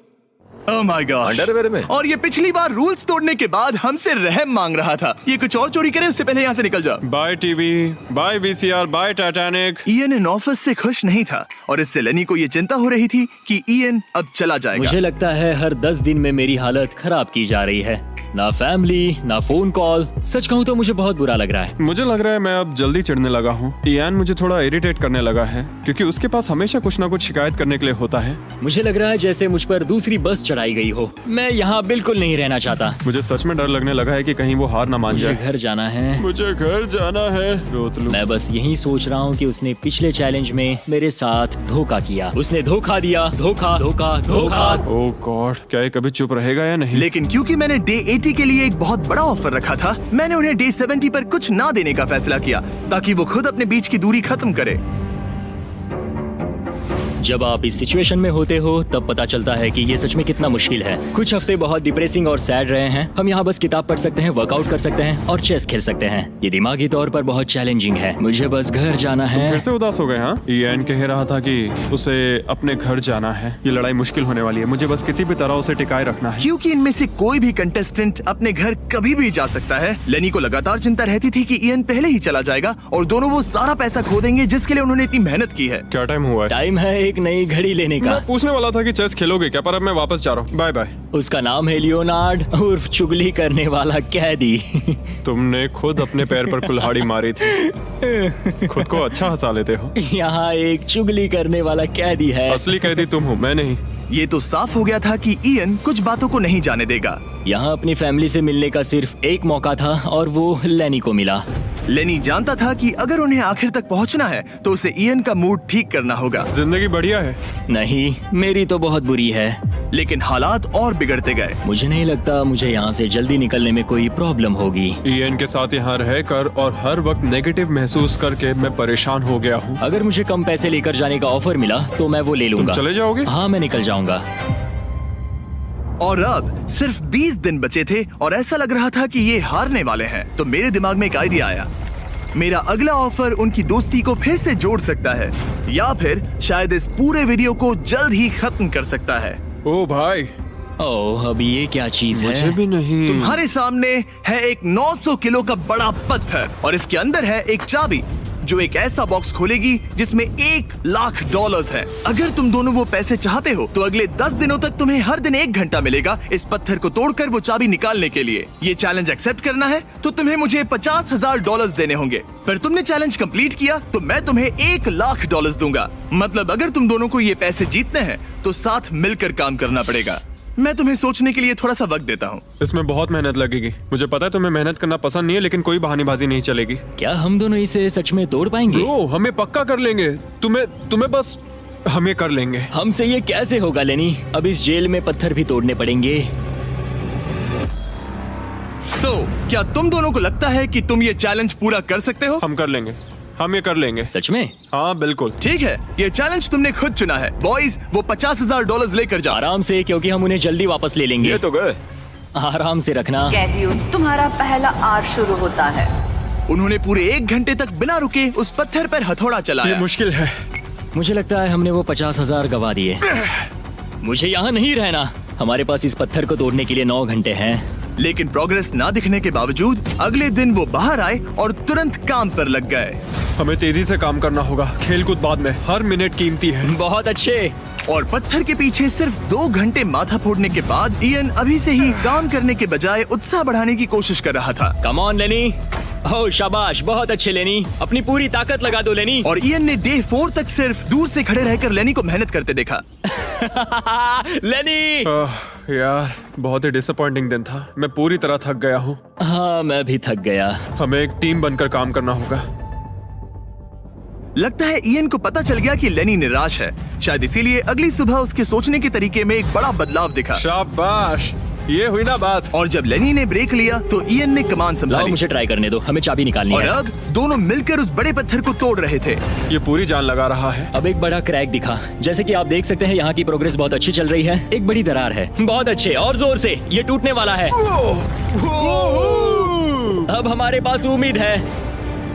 Oh my gosh! अंडरवेयर में? और ये पिछली बार रूल्स तोड़ने के बाद हमसे रहम मांग रहा था। ये कुछ और चोरी करे उससे पहले यहाँ से निकल जाओ। Bye TV, bye VCR, bye Titanic. Ian इन ऑफिस से खुश नहीं था और इससे लेनी को ये चिंता हो रही थी कि इयन अब चला जाएगा। मुझे लगता है हर 10 दिन में मेरी हालत खराब की जा रही है। ना फैमिली, ना फोन कॉल। सच कहूँ तो मुझे बहुत बुरा लग रहा है। मुझे लग रहा है मैं अब जल्दी चिढ़ने लगा हूँ। इयान मुझे थोड़ा इरिटेट करने लगा है क्योंकि उसके पास हमेशा कुछ ना कुछ शिकायत करने के लिए होता है। मुझे लग रहा है जैसे मुझ पर दूसरी बस चढ़ाई गई हो। मैं यहाँ बिल्कुल नहीं रहना चाहता। मुझे सच में डर लगने लगा है कि कहीं वो हार ना मान मुझे जाए। घर जाना है। मुझे घर जाना है। रोतलू। मैं बस यही सोच रहा हूँ कि उसने पिछले चैलेंज में मेरे साथ धोखा किया। उसने धोखा दिया। धोखा धोखा धोखा। ओह गॉड, क्या ये कभी चुप रहेगा या नहीं? लेकिन क्योंकि मैंने डे 80 के लिए एक बहुत बड़ा ऑफर रखा था, मैंने उन्हें डे 70 पर कुछ ना देने का फैसला किया ताकि वो खुद अपने बीच की दूरी खत्म करे। जब आप इस सिचुएशन में होते हो तब पता चलता है कि ये सच में कितना मुश्किल है। कुछ हफ्ते बहुत डिप्रेसिंग और सैड रहे हैं। हम यहाँ बस किताब पढ़ सकते हैं, वर्कआउट कर सकते हैं और चेस खेल सकते हैं। ये दिमागी तौर पर बहुत चैलेंजिंग है। मुझे बस घर जाना है। फिर से उदास हो गए? हाँ, ईएन कह रहा था कि उसे अपने घर जाना है। ये लड़ाई मुश्किल होने वाली है। मुझे बस किसी भी तरह उसे टिकाए रखना है। क्योंकि इनमें से कोई भी कंटेस्टेंट अपने घर कभी भी जा सकता है। लेनी को लगातार चिंता रहती थी कि ईएन पहले ही चला जाएगा और दोनों वो सारा पैसा खो देंगे जिसके लिए उन्होंने इतनी मेहनत की है। क्या टाइम हुआ है? टाइम है एक नई घड़ी लेने का। मैं पूछने वाला था कि चेस खेलोगे क्या, पर अब मैं वापस जा रहा हूँ। Bye bye. उसका नाम है लियोनार्ड उर्फ चुगली करने वाला कैदी। तुमने खुद अपने पैर पर कुल्हाड़ी मारी थी। खुद को अच्छा हंसा लेते हो। यहाँ एक चुगली करने वाला कैदी है। असली कैदी तुम हो, मैं नहीं। ये तो साफ हो गया था कि ईएन कुछ बातों को नहीं जाने देगा। यहाँ अपनी फैमिली से मिलने का सिर्फ एक मौका था और वो लेनी को मिला। लेनी जानता था कि अगर उन्हें आखिर तक पहुंचना है तो उसे ईएन का मूड ठीक करना होगा। जिंदगी बढ़िया है। नहीं, मेरी तो बहुत बुरी है। लेकिन हालात और बिगड़ते गए। मुझे नहीं लगता मुझे यहाँ से जल्दी निकलने में कोई प्रॉब्लम होगी। ईएन के साथ यहाँ रहकर और हर वक्त नेगेटिव महसूस करके मैं परेशान हो गया हूँ। अगर मुझे कम पैसे लेकर जाने का ऑफर मिला तो मैं वो ले लूंगा। चले जाओगे? हाँ, मैं निकल जाऊंगा। और अब सिर्फ 20 दिन बचे थे और ऐसा लग रहा था कि ये हारने वाले हैं। तो मेरे दिमाग में एक आइडिया आया। मेरा अगला ऑफर उनकी दोस्ती को फिर से जोड़ सकता है या फिर शायद इस पूरे वीडियो को जल्द ही खत्म कर सकता है। ओ भाई, ओह, अब ये क्या चीज मुझे है? भी नहीं। तुम्हारे सामने है एक 900 किलो का बड़ा पत्थर और इसके अंदर है एक चाबी जो एक ऐसा बॉक्स खोलेगी जिसमें $1,00,000 है। अगर तुम दोनों वो पैसे चाहते हो तो अगले 10 दिनों तक तुम्हें हर दिन 1 घंटा मिलेगा इस पत्थर को तोड़कर वो चाबी निकालने के लिए। ये चैलेंज एक्सेप्ट करना है तो तुम्हें मुझे $50,000 देने होंगे, पर तुमने चैलेंज कंप्लीट किया तो मैं तुम्हें $1,00,000 दूंगा। मतलब अगर तुम दोनों को ये पैसे जीतने हैं तो साथ मिलकर काम करना पड़ेगा। मैं तुम्हें सोचने के लिए थोड़ा सा वक्त देता हूँ। इसमें बहुत मेहनत लगेगी। मुझे पता है तुम्हें मेहनत करना पसंद नहीं है, लेकिन कोई बहानेबाजी नहीं चलेगी। क्या हम दोनों इसे सच में तोड़ पाएंगे? ब्रो, हमें पक्का कर लेंगे। तुम्हें बस हमें कर लेंगे। हमसे ये कैसे होगा लेनी? अब इस जेल में पत्थर भी तोड़ने पड़ेंगे। तो क्या तुम दोनों को लगता है कि तुम ये चैलेंज पूरा कर सकते हो? हम कर लेंगे। हम ये कर लेंगे। सच में? हाँ बिल्कुल। ठीक है, ये चैलेंज तुमने खुद चुना है। बॉयज, वो $50,000 लेकर जाओ। आराम से, क्योंकि हम उन्हें जल्दी वापस ले लेंगे। ये तो गए। आराम से रखना। कैदियों, तुम्हारा पहला आर शुरू होता है। उन्होंने पूरे 1 घंटे तक बिना रुके उस पत्थर पर हथौड़ा ये चलाया। मुश्किल है। मुझे लगता है हमने वो 50,000 गवा दिए। मुझे यहाँ नहीं रहना। हमारे पास इस पत्थर को तोड़ने के लिए 9 घंटे हैं। लेकिन प्रोग्रेस ना दिखने के बावजूद अगले दिन वो बाहर आए और तुरंत काम पर लग गए। हमें तेजी से काम करना होगा। खेलकूद बाद में, हर मिनट कीमती है। बहुत अच्छे। और पत्थर के पीछे सिर्फ 2 घंटे माथा फोड़ने के बाद ईएन अभी से ही काम करने के बजाय उत्साह बढ़ाने की कोशिश कर रहा था। कम ऑन लेनी। ओह शाबाश, बहुत अच्छे लेनी। अपनी पूरी ताकत लगा दो लेनी। और ईएन ने डे 4 तक सिर्फ दूर से खड़े रहकर लेनी को मेहनत करते देखा। लेनी। यार, बहुत ही डिसअपॉइंटिंग दिन था। मैं पूरी तरह थक गया हूँ। हाँ, मैं भी थक गया। हमें एक टीम बनकर काम करना होगा। लगता है ईएन को पता चल गया कि लेनी निराश है। शायद इसीलिए अगली सुबह उसके सोचने के तरीके में एक बड़ा बदलाव दिखा। शाबाश, ये हुई ना बात। और जब लेनी ने ब्रेक लिया तो ईएन ने कमान लाओ, संभाली मुझे ट्राई करने दो। हमें चाबी निकालनी और है। अब दोनों मिलकर उस बड़े पत्थर को तोड़ रहे थे। ये पूरी जान लगा रहा है। अब एक बड़ा क्रैक दिखा। जैसे कि आप देख सकते हैं, यहाँ की प्रोग्रेस बहुत अच्छी चल रही है। एक बड़ी दरार है। बहुत अच्छे, और जोर से। ये टूटने वाला है। अब हमारे पास उम्मीद है।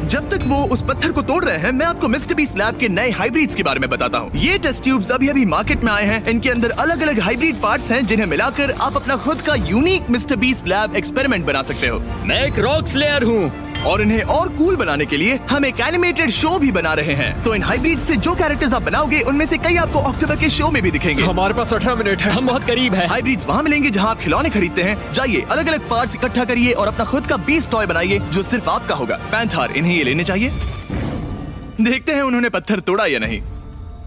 जब तक वो उस पत्थर को तोड़ रहे हैं, मैं आपको मिस्टर बीस्ट लैब के नए हाइब्रिड्स के बारे में बताता हूँ। ये टेस्ट ट्यूब्स अभी मार्केट में आए हैं। इनके अंदर अलग अलग हाइब्रिड पार्ट्स हैं जिन्हें मिलाकर आप अपना खुद का unique mister beast lab experiment बना सकते हो। मैं एक रॉक स्लेयर हूँ। और इन्हें और कूल बनाने के लिए हम एक एनिमेटेड शो भी बना रहे हैं। तो इन हाइब्रिड से जो कैरेक्टर्स आप बनाओगे उनमें से कई आपको अक्टूबर के शो में भी दिखेंगे। हमारे पास 18 मिनट है। हम बहुत करीब है। हाइब्रिड्स वहाँ मिलेंगे जहाँ आप खिलौने खरीदते हैं। जाइए, अलग अलग पार्ट्स इकट्ठा करिए और अपना खुद का बीस्ट टॉय बनाइए जो सिर्फ आपका होगा। पैंथर, इन्हें ये लेने चाहिए। देखते हैं उन्होंने पत्थर तोड़ा या नहीं।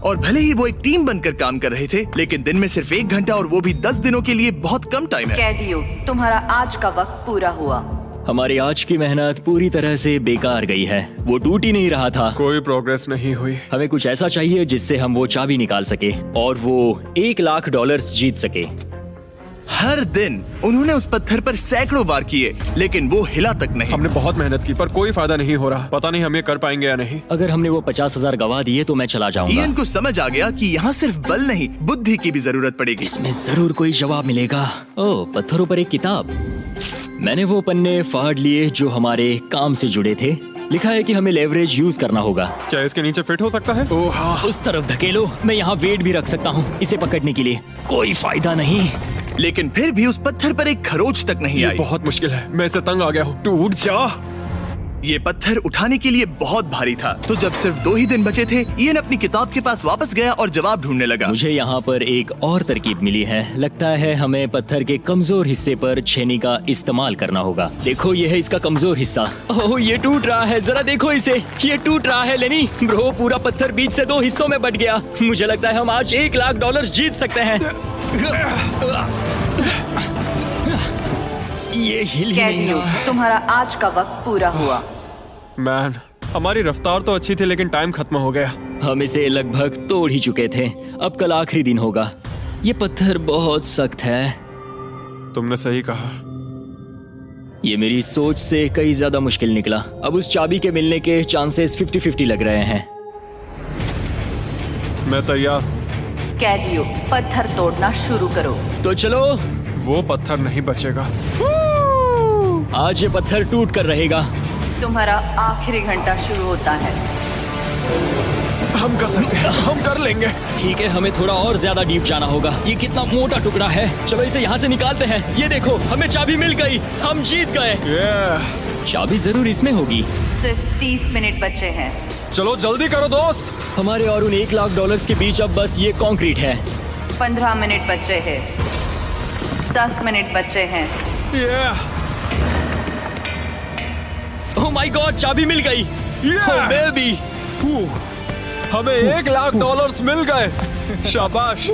और भले ही वो एक टीम बनकर काम कर रहे थे, लेकिन दिन में सिर्फ 1 घंटा और वो भी 10 दिनों के लिए बहुत कम टाइम है। कैदियों, तुम्हारा आज का वक्त पूरा हुआ। हमारी आज की मेहनत पूरी तरह से बेकार गई है। वो टूट ही नहीं रहा था। कोई प्रोग्रेस नहीं हुई। हमें कुछ ऐसा चाहिए जिससे हम वो चाबी निकाल सके और वो $1 लाख जीत सके। हर दिन उन्होंने उस पत्थर पर सैकड़ों वार किए, लेकिन वो हिला तक नहीं। हमने बहुत मेहनत की पर कोई फायदा नहीं हो रहा। पता नहीं हम ये कर पाएंगे या नहीं। अगर हमने वो 50,000 गवा दिए तो मैं चला जाऊंगा। इयन को समझ आ गया कि यहाँ सिर्फ बल नहीं, बुद्धि की भी जरूरत पड़ेगी। इसमें जरूर कोई जवाब मिलेगा। ओह, पत्थरों पर एक किताब। मैंने वो पन्ने फाड़ लिए जो हमारे काम से जुड़े थे। लिखा है कि हमें लेवरेज यूज करना होगा। क्या इसके नीचे फिट हो सकता है? ओह हाँ। उस तरफ धकेलो। मैं यहाँ वेट भी रख सकता हूँ इसे पकड़ने के लिए। कोई फायदा नहीं। लेकिन फिर भी उस पत्थर पर एक खरोच तक नहीं ये आई। बहुत मुश्किल है। मैं इससे तंग आ गया हूँ। टूट जा। ये पत्थर उठाने के लिए बहुत भारी था। तो जब सिर्फ 2 ही दिन बचे थे, इयन अपनी किताब के पास वापस गया और जवाब ढूंढने लगा। मुझे यहाँ पर एक और तरकीब मिली है। लगता है हमें पत्थर के कमजोर हिस्से पर छेनी का इस्तेमाल करना होगा। देखो, ये है इसका कमजोर हिस्सा। ओह, ये टूट रहा है। जरा देखो इसे। ये टूट रहा है लेनी। ब्रो, पूरा पत्थर बीच से 2 हिस्सों में बट गया। मुझे लगता है हम आज $1 लाख जीत सकते हैं। ये हिल ही नहीं कैदियों, रहा। तुम्हारा आज का वक्त पूरा हुआ। मैन, हमारी रफ्तार तो अच्छी थी लेकिन टाइम खत्म हो गया। हम इसे लगभग तोड़ ही चुके थे। अब कल आखिरी दिन होगा। ये पत्थर बहुत सख्त है। तुमने सही कहा। ये मेरी सोच से कई ज्यादा मुश्किल निकला। अब उस चाबी के मिलने के चांसेस 50-50 लग रहे हैं। मैं तैयार हूँ। कैदियों, पत्थर तोड़ना शुरू करो। तो चलो। वो पत्थर नहीं बचेगा। आज ये पत्थर टूट कर रहेगा। तुम्हारा आखिरी घंटा शुरू होता है। हम कर सकते हैं। हम कर लेंगे। ठीक है, हमें थोड़ा और ज्यादा डीप जाना होगा। ये कितना मोटा टुकड़ा है। चलो इसे यहाँ से निकालते हैं। ये देखो, हमें चाबी मिल गई। हम जीत गए। चाबी जरूर इसमें होगी। सिर्फ 30 मिनट बचे हैं। चलो जल्दी करो दोस्त। हमारे और उन $1 लाख के बीच अब बस ये कंक्रीट है। 15 मिनट बचे हैं। 10 मिनट बचे हैं। ओह माय गॉड, चाबी मिल गई। ओह बेबी। हमें $1 लाख मिल गए। शाबाश।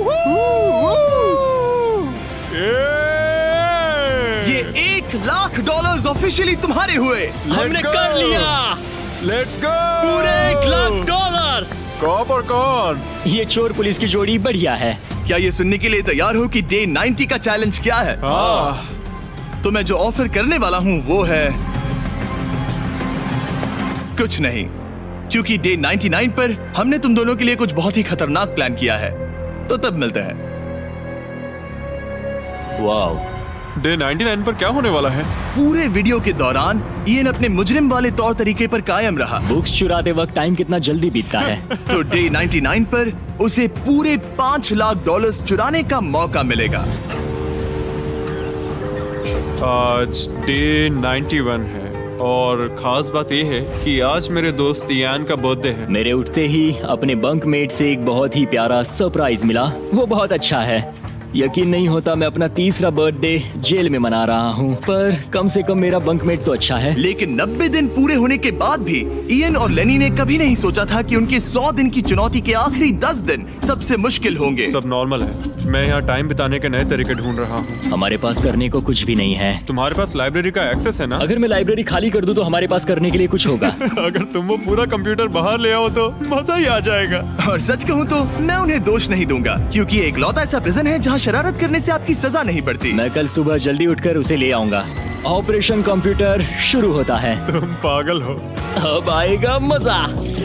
ये $1 लाख ऑफिशियली तुम्हारे हुए। हमने कर लिया। Let's go. पूरे $1 लाख। कौन और कौन? ये चोर पुलिस की जोड़ी बढ़िया है। क्या ये सुनने के लिए तैयार हो कि डे 90 का चैलेंज क्या है? तो मैं जो ऑफर करने वाला हूँ वो है कुछ नहीं, क्योंकि डे 99 पर हमने तुम दोनों के लिए कुछ बहुत ही खतरनाक प्लान किया है। तो तब मिलते हैं। वाओ। डे 99 पर क्या होने वाला है? पूरे वीडियो के दौरान इयन अपने मुजरिम वाले तौर तरीके पर कायम रहा। बुक्स चुराते वक्त टाइम कितना जल्दी बीतता है। तो डे 99 पर उसे पूरे $5 लाख चुराने का मौका मिलेगा। आज डे 91 है और खास बात यह है कि आज मेरे दोस्त इयान का बर्थडे है। मेरे उठते ही अपने बंकमेट से एक बहुत ही प्यारा सरप्राइज मिला। वो बहुत अच्छा है। यकीन नहीं होता मैं अपना 3रा बर्थडे जेल में मना रहा हूँ, पर कम से कम मेरा बंकमेट तो अच्छा है। लेकिन 90 दिन पूरे होने के बाद भी इयन और लेनी ने कभी नहीं सोचा था कि उनके 100 दिन की चुनौती के आखिरी 10 दिन सबसे मुश्किल होंगे। सब नॉर्मल है। मैं यहाँ टाइम बिताने के नए तरीके ढूंढ रहा हूँ। हमारे पास करने को कुछ भी नहीं है। तुम्हारे पास लाइब्रेरी का एक्सेस है ना? अगर मैं लाइब्रेरी खाली कर दूं तो हमारे पास करने के लिए कुछ होगा। अगर तुम वो पूरा कंप्यूटर बाहर ले आओ तो मजा ही आ जाएगा। और सच कहूँ तो मैं उन्हें दोष नहीं दूंगा, क्योंकि एक लौता ऐसा प्रिजन है जहाँ शरारत करने से आपकी सजा नहीं पड़ती। मैं कल सुबह जल्दी उठकर उसे ले आऊंगा। ऑपरेशन कंप्यूटर शुरू होता है। तुम पागल हो। अब आएगा मजा।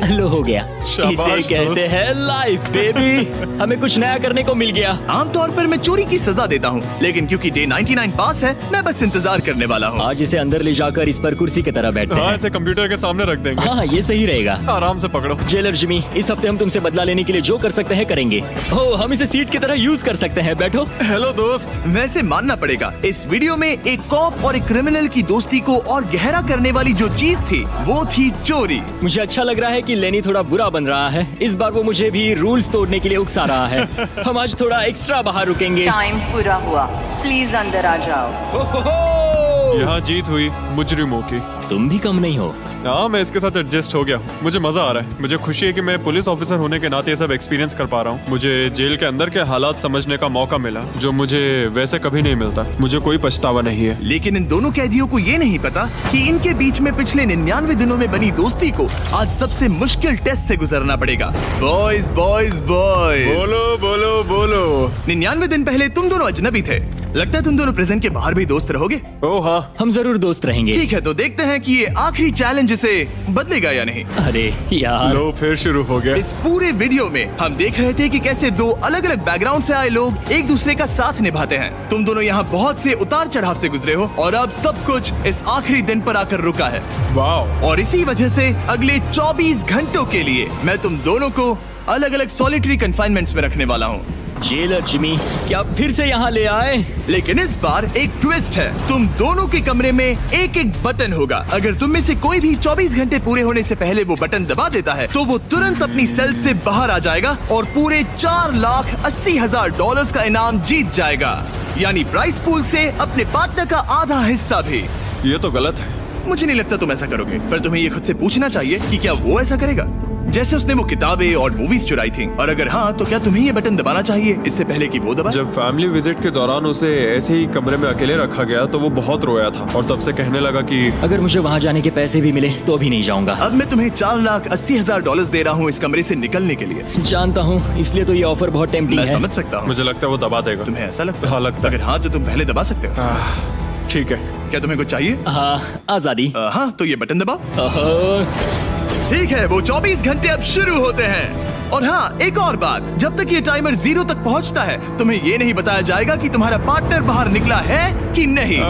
लो, हो गया। शाबाश इसे कहते दोस्त। हैं लाइफ बेबी। हमें कुछ नया करने को मिल गया। आमतौर पर मैं चोरी की सजा देता हूँ, लेकिन क्योंकि डे 99 पास है, मैं बस इंतजार करने वाला हूँ। आज इसे अंदर ले जाकर इस पर कुर्सी की तरह बैठते हाँ, हैं। इसे कंप्यूटर के सामने रख देंगे। हाँ, ये सही रहेगा। आराम से पकड़ो। जेलर जिमी, इस हफ्ते हम तुमसे बदला लेने के लिए जो कर सकते हैं करेंगे। ओह, हम इसे सीट की तरह यूज कर सकते हैं। बैठो। हेलो दोस्त। वैसे मानना पड़ेगा, इस वीडियो में एक कॉप और एक क्रिमिनल की दोस्ती को और गहरा करने वाली जो चीज थी वो थी चोरी। मुझे अच्छा लग रहा है कि लेनी थोड़ा बुरा बन रहा है। इस बार वो मुझे भी रूल्स तोड़ने के लिए उकसा रहा है। हम आज थोड़ा एक्स्ट्रा बाहर रुकेंगे। टाइम पूरा हुआ। प्लीज अंदर आ जाओ। यहाँ जीत हुई मुजरिमों की। तुम भी कम नहीं हो। हाँ, मैं इसके साथ एडजस्ट हो गया हूँ। मुझे मजा आ रहा है। मुझे खुशी है कि मैं पुलिस ऑफिसर होने के नाते ये सब एक्सपीरियंस कर पा रहा हूँ। मुझे जेल के अंदर के हालात समझने का मौका मिला, जो मुझे वैसे कभी नहीं मिलता। मुझे कोई पछतावा नहीं है। लेकिन इन दोनों कैदियों को ये नहीं पता कि इनके बीच में पिछले 99 दिनों में बनी दोस्ती को आज सबसे मुश्किल टेस्ट से गुजरना पड़ेगा। बॉयज बॉयज बॉयज, बोलो बोलो बोलो। 99 दिन पहले तुम दोनों अजनबी थे। लगता है तुम दोनों प्रिजन के बाहर भी दोस्त रहोगे। ओह हाँ, हम जरूर दोस्त रहेंगे। ठीक है, तो देखते हैं कि ये आखिरी चैलेंज इसे बदलेगा या नहीं। अरे यार, लो फिर शुरू हो गया। इस पूरे वीडियो में हम देख रहे थे कि कैसे दो अलग अलग बैकग्राउंड से आए लोग एक दूसरे का साथ निभाते हैं। तुम दोनों यहाँ बहुत से उतार चढ़ाव से गुजरे हो और अब सब कुछ इस आखिरी दिन पर आकर रुका है। वाह। और इसी वजह से अगले 24 घंटों के लिए मैं तुम दोनों को अलग अलग सॉलिटरी कन्फाइनमेंट्स में रखने वाला हूँ। जेलर जिमी, क्या फिर से यहाँ ले आए? लेकिन इस बार एक ट्विस्ट है। तुम दोनों के कमरे में एक एक बटन होगा। अगर तुम में से कोई भी 24 घंटे पूरे होने से पहले वो बटन दबा देता है तो वो तुरंत अपनी सेल से बाहर आ जाएगा और पूरे $4,80,000 का इनाम जीत जाएगा, यानी प्राइस पूल से अपने पार्टनर का आधा हिस्सा भी। ये तो गलत है। मुझे नहीं लगता तुम ऐसा करोगे, पर तुम्हें ये खुद से पूछना चाहिए कि क्या वो ऐसा करेगा, जैसे उसने वो किताबें और मूवीज चुराई थी। और अगर हाँ, तो क्या तुम्हें ये बटन दबाना चाहिए इससे पहले कि वो दबाए? जब फैमिली विजिट के दौरान उसे ऐसे ही कमरे में अकेले रखा गया तो वो बहुत रोया था और तब से कहने लगा कि अगर मुझे वहाँ जाने के पैसे भी मिले तो अभी नहीं जाऊंगा। अब मैं तुम्हें $4,80,000 दे रहा हूँ इस कमरे से निकलने के लिए। जानता हूँ, इसलिए तो ये ऑफर बहुत टेम्पटिंग मैं है। समझ सकता हूँ। मुझे लगता है वो दबा देगा। तुम्हें ऐसा लगता है? हाँ, लगता है। अगर हाँ, तो तुम पहले दबा सकते हो। ठीक है। क्या तुम्हें कुछ चाहिए? हाँ, आजादी। हाँ, तो ये बटन दबाओ। ओहो, ठीक है, वो 24 घंटे अब शुरू होते हैं। और हाँ, एक और बात, जब तक ये टाइमर 0 तक पहुंचता है तुम्हें ये नहीं बताया जाएगा कि तुम्हारा पार्टनर बाहर निकला है कि नहीं।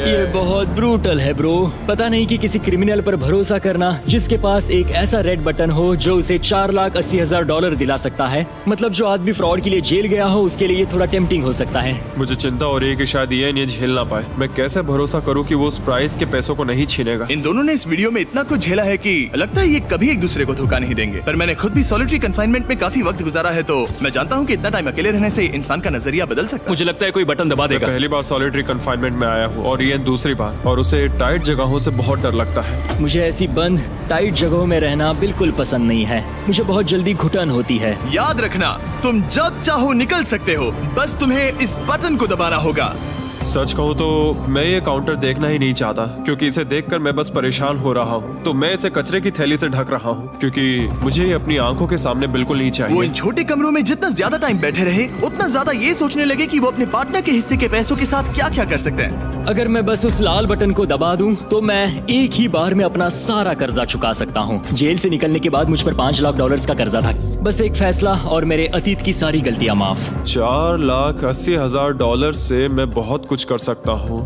ये बहुत ब्रूटल है ब्रो। पता नहीं कि किसी क्रिमिनल पर भरोसा करना जिसके पास एक ऐसा रेड बटन हो जो उसे $4,80,000 दिला सकता है। मतलब जो आदमी फ्रॉड के लिए जेल गया हो उसके लिए ये थोड़ा टेम्पटिंग हो सकता है। मुझे चिंता हो रही है कि शायद ये झेल ना पाए। मैं कैसे भरोसा करूं कि वो उस प्राइस के पैसों को नहीं छीनेगा। इन दोनों ने इस वीडियो में इतना कुछ झेला है कि लगता है ये कभी एक दूसरे को धोखा नहीं देंगे। पर मैंने खुद भी सॉलिटरी कन्फाइनमेंट में काफी वक्त गुजारा है, तो मैं जानता हूँ कि इतना टाइम अकेले रहने से इंसान का नजरिया बदल सकता है। मुझे लगता है कोई बटन दबा मैं देगा। पहली बार सॉलिटरी कन्फाइनमेंट में आया हूँ और ये दूसरी बार, और उसे टाइट जगहों से बहुत डर लगता है। मुझे ऐसी बंद टाइट जगहों में रहना बिल्कुल पसंद नहीं है। मुझे बहुत जल्दी घुटन होती है। याद रखना, तुम जब चाहो निकल सकते हो, बस तुम्हें इस बटन को दबाना होगा। सच कहूँ तो मैं ये काउंटर देखना ही नहीं चाहता, क्योंकि इसे देखकर मैं बस परेशान हो रहा हूँ। तो मैं इसे कचरे की थैली से ढक रहा हूँ, क्योंकि मुझे ये अपनी आंखों के सामने बिल्कुल नहीं वो चाहिए। इन छोटे कमरों में जितना ज्यादा टाइम बैठे रहे उतना ज्यादा ये सोचने लगे कि वो अपने पार्टनर के हिस्से के पैसों के साथ क्या क्या कर सकते हैं। अगर मैं बस उस लाल बटन को दबा दूं तो मैं एक ही बार में अपना सारा कर्जा चुका सकता हूं। जेल से निकलने के बाद मुझ पर $5 लाख का कर्जा था। बस एक फैसला और मेरे अतीत की सारी गलतियां माफ। $4,80,000 से मैं बहुत कुछ कर सकता हूँ।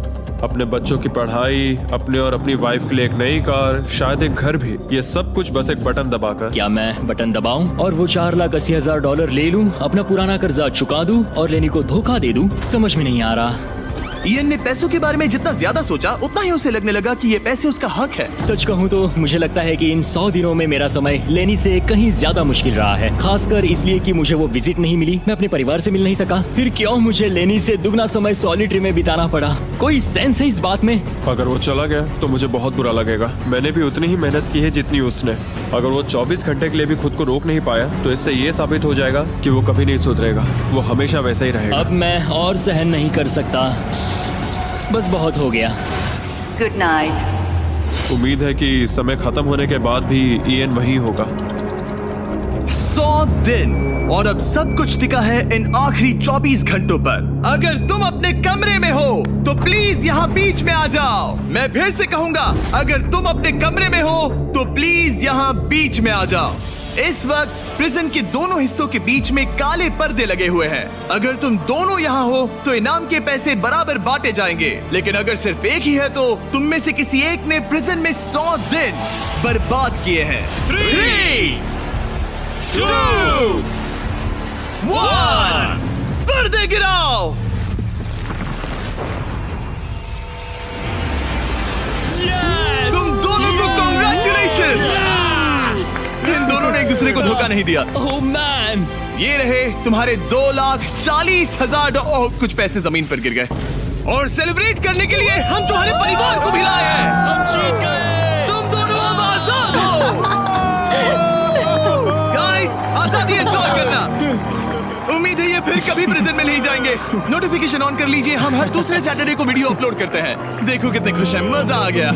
अपने बच्चों की पढ़ाई, अपने और अपनी वाइफ के लिए एक नई कार, शायद एक घर भी। ये सब कुछ बस एक बटन दबाकर। क्या मैं बटन दबाऊं और वो $4,80,000 ले लूं, अपना पुराना कर्जा चुका दूं और लेनी को धोखा दे दूं? समझ में नहीं आ रहा। इयन ने पैसों के बारे में जितना ज्यादा सोचा उतना ही उसे लगने लगा कि ये पैसे उसका हक है। सच कहूँ तो मुझे लगता है कि इन 100 दिनों में मेरा समय लेनी से कहीं ज्यादा मुश्किल रहा है। खासकर इसलिए कि मुझे वो विजिट नहीं मिली, मैं अपने परिवार से मिल नहीं सका। फिर क्यों मुझे लेनी से दुगना समय सॉलिटरी में बिताना पड़ा? कोई सेंस है इस बात में? अगर वो चला गया तो मुझे बहुत बुरा लगेगा। मैंने भी उतनी ही मेहनत की है जितनी उसने। अगर वो 24 घंटे के लिए भी खुद को रोक नहीं पाया तो इससे ये साबित हो जाएगा कि वो कभी नहीं सुधरेगा। वो हमेशा वैसा ही रहेगा। अब मैं और सहन नहीं कर सकता। बस बहुत हो गया। Good night. उम्मीद है कि समय खत्म होने के बाद भी इयन वही होगा। 100 दिन और अब सब कुछ टिका है इन आखिरी 24 घंटों पर। अगर तुम अपने कमरे में हो तो प्लीज यहाँ बीच में आ जाओ। मैं फिर से कहूंगा, अगर तुम अपने कमरे में हो तो प्लीज यहाँ बीच में आ जाओ। इस वक्त प्रिजन के दोनों हिस्सों के बीच में काले पर्दे लगे हुए हैं। अगर तुम दोनों यहाँ हो तो इनाम के पैसे बराबर बांटे जाएंगे, लेकिन अगर सिर्फ एक ही है तो तुम में से किसी एक ने प्रिजन में 100 दिन बर्बाद किए हैं। 3, 2, 1, पर्दे गिराओ। तुम दोनों को कांग्रेचुलेशन। इन दोनों ने एक दूसरे को धोखा नहीं दिया। ओह मैन, ये रहे तुम्हारे $2,40,000। कुछ पैसे जमीन पर गिर गए। और सेलिब्रेट करने के लिए हम तुम्हारे परिवार को भी लाए हैं। हम जीत गए। तुम दोनों अब आजाद हो। गाइस, आजादी एंजॉय करना। उम्मीद है ये फिर कभी प्रिजन में नहीं जाएंगे। नोटिफिकेशन ऑन कर लीजिए, हम हर दूसरे सैटरडे को वीडियो अपलोड करते हैं। देखो कितने खुश हैं, मजा आ गया।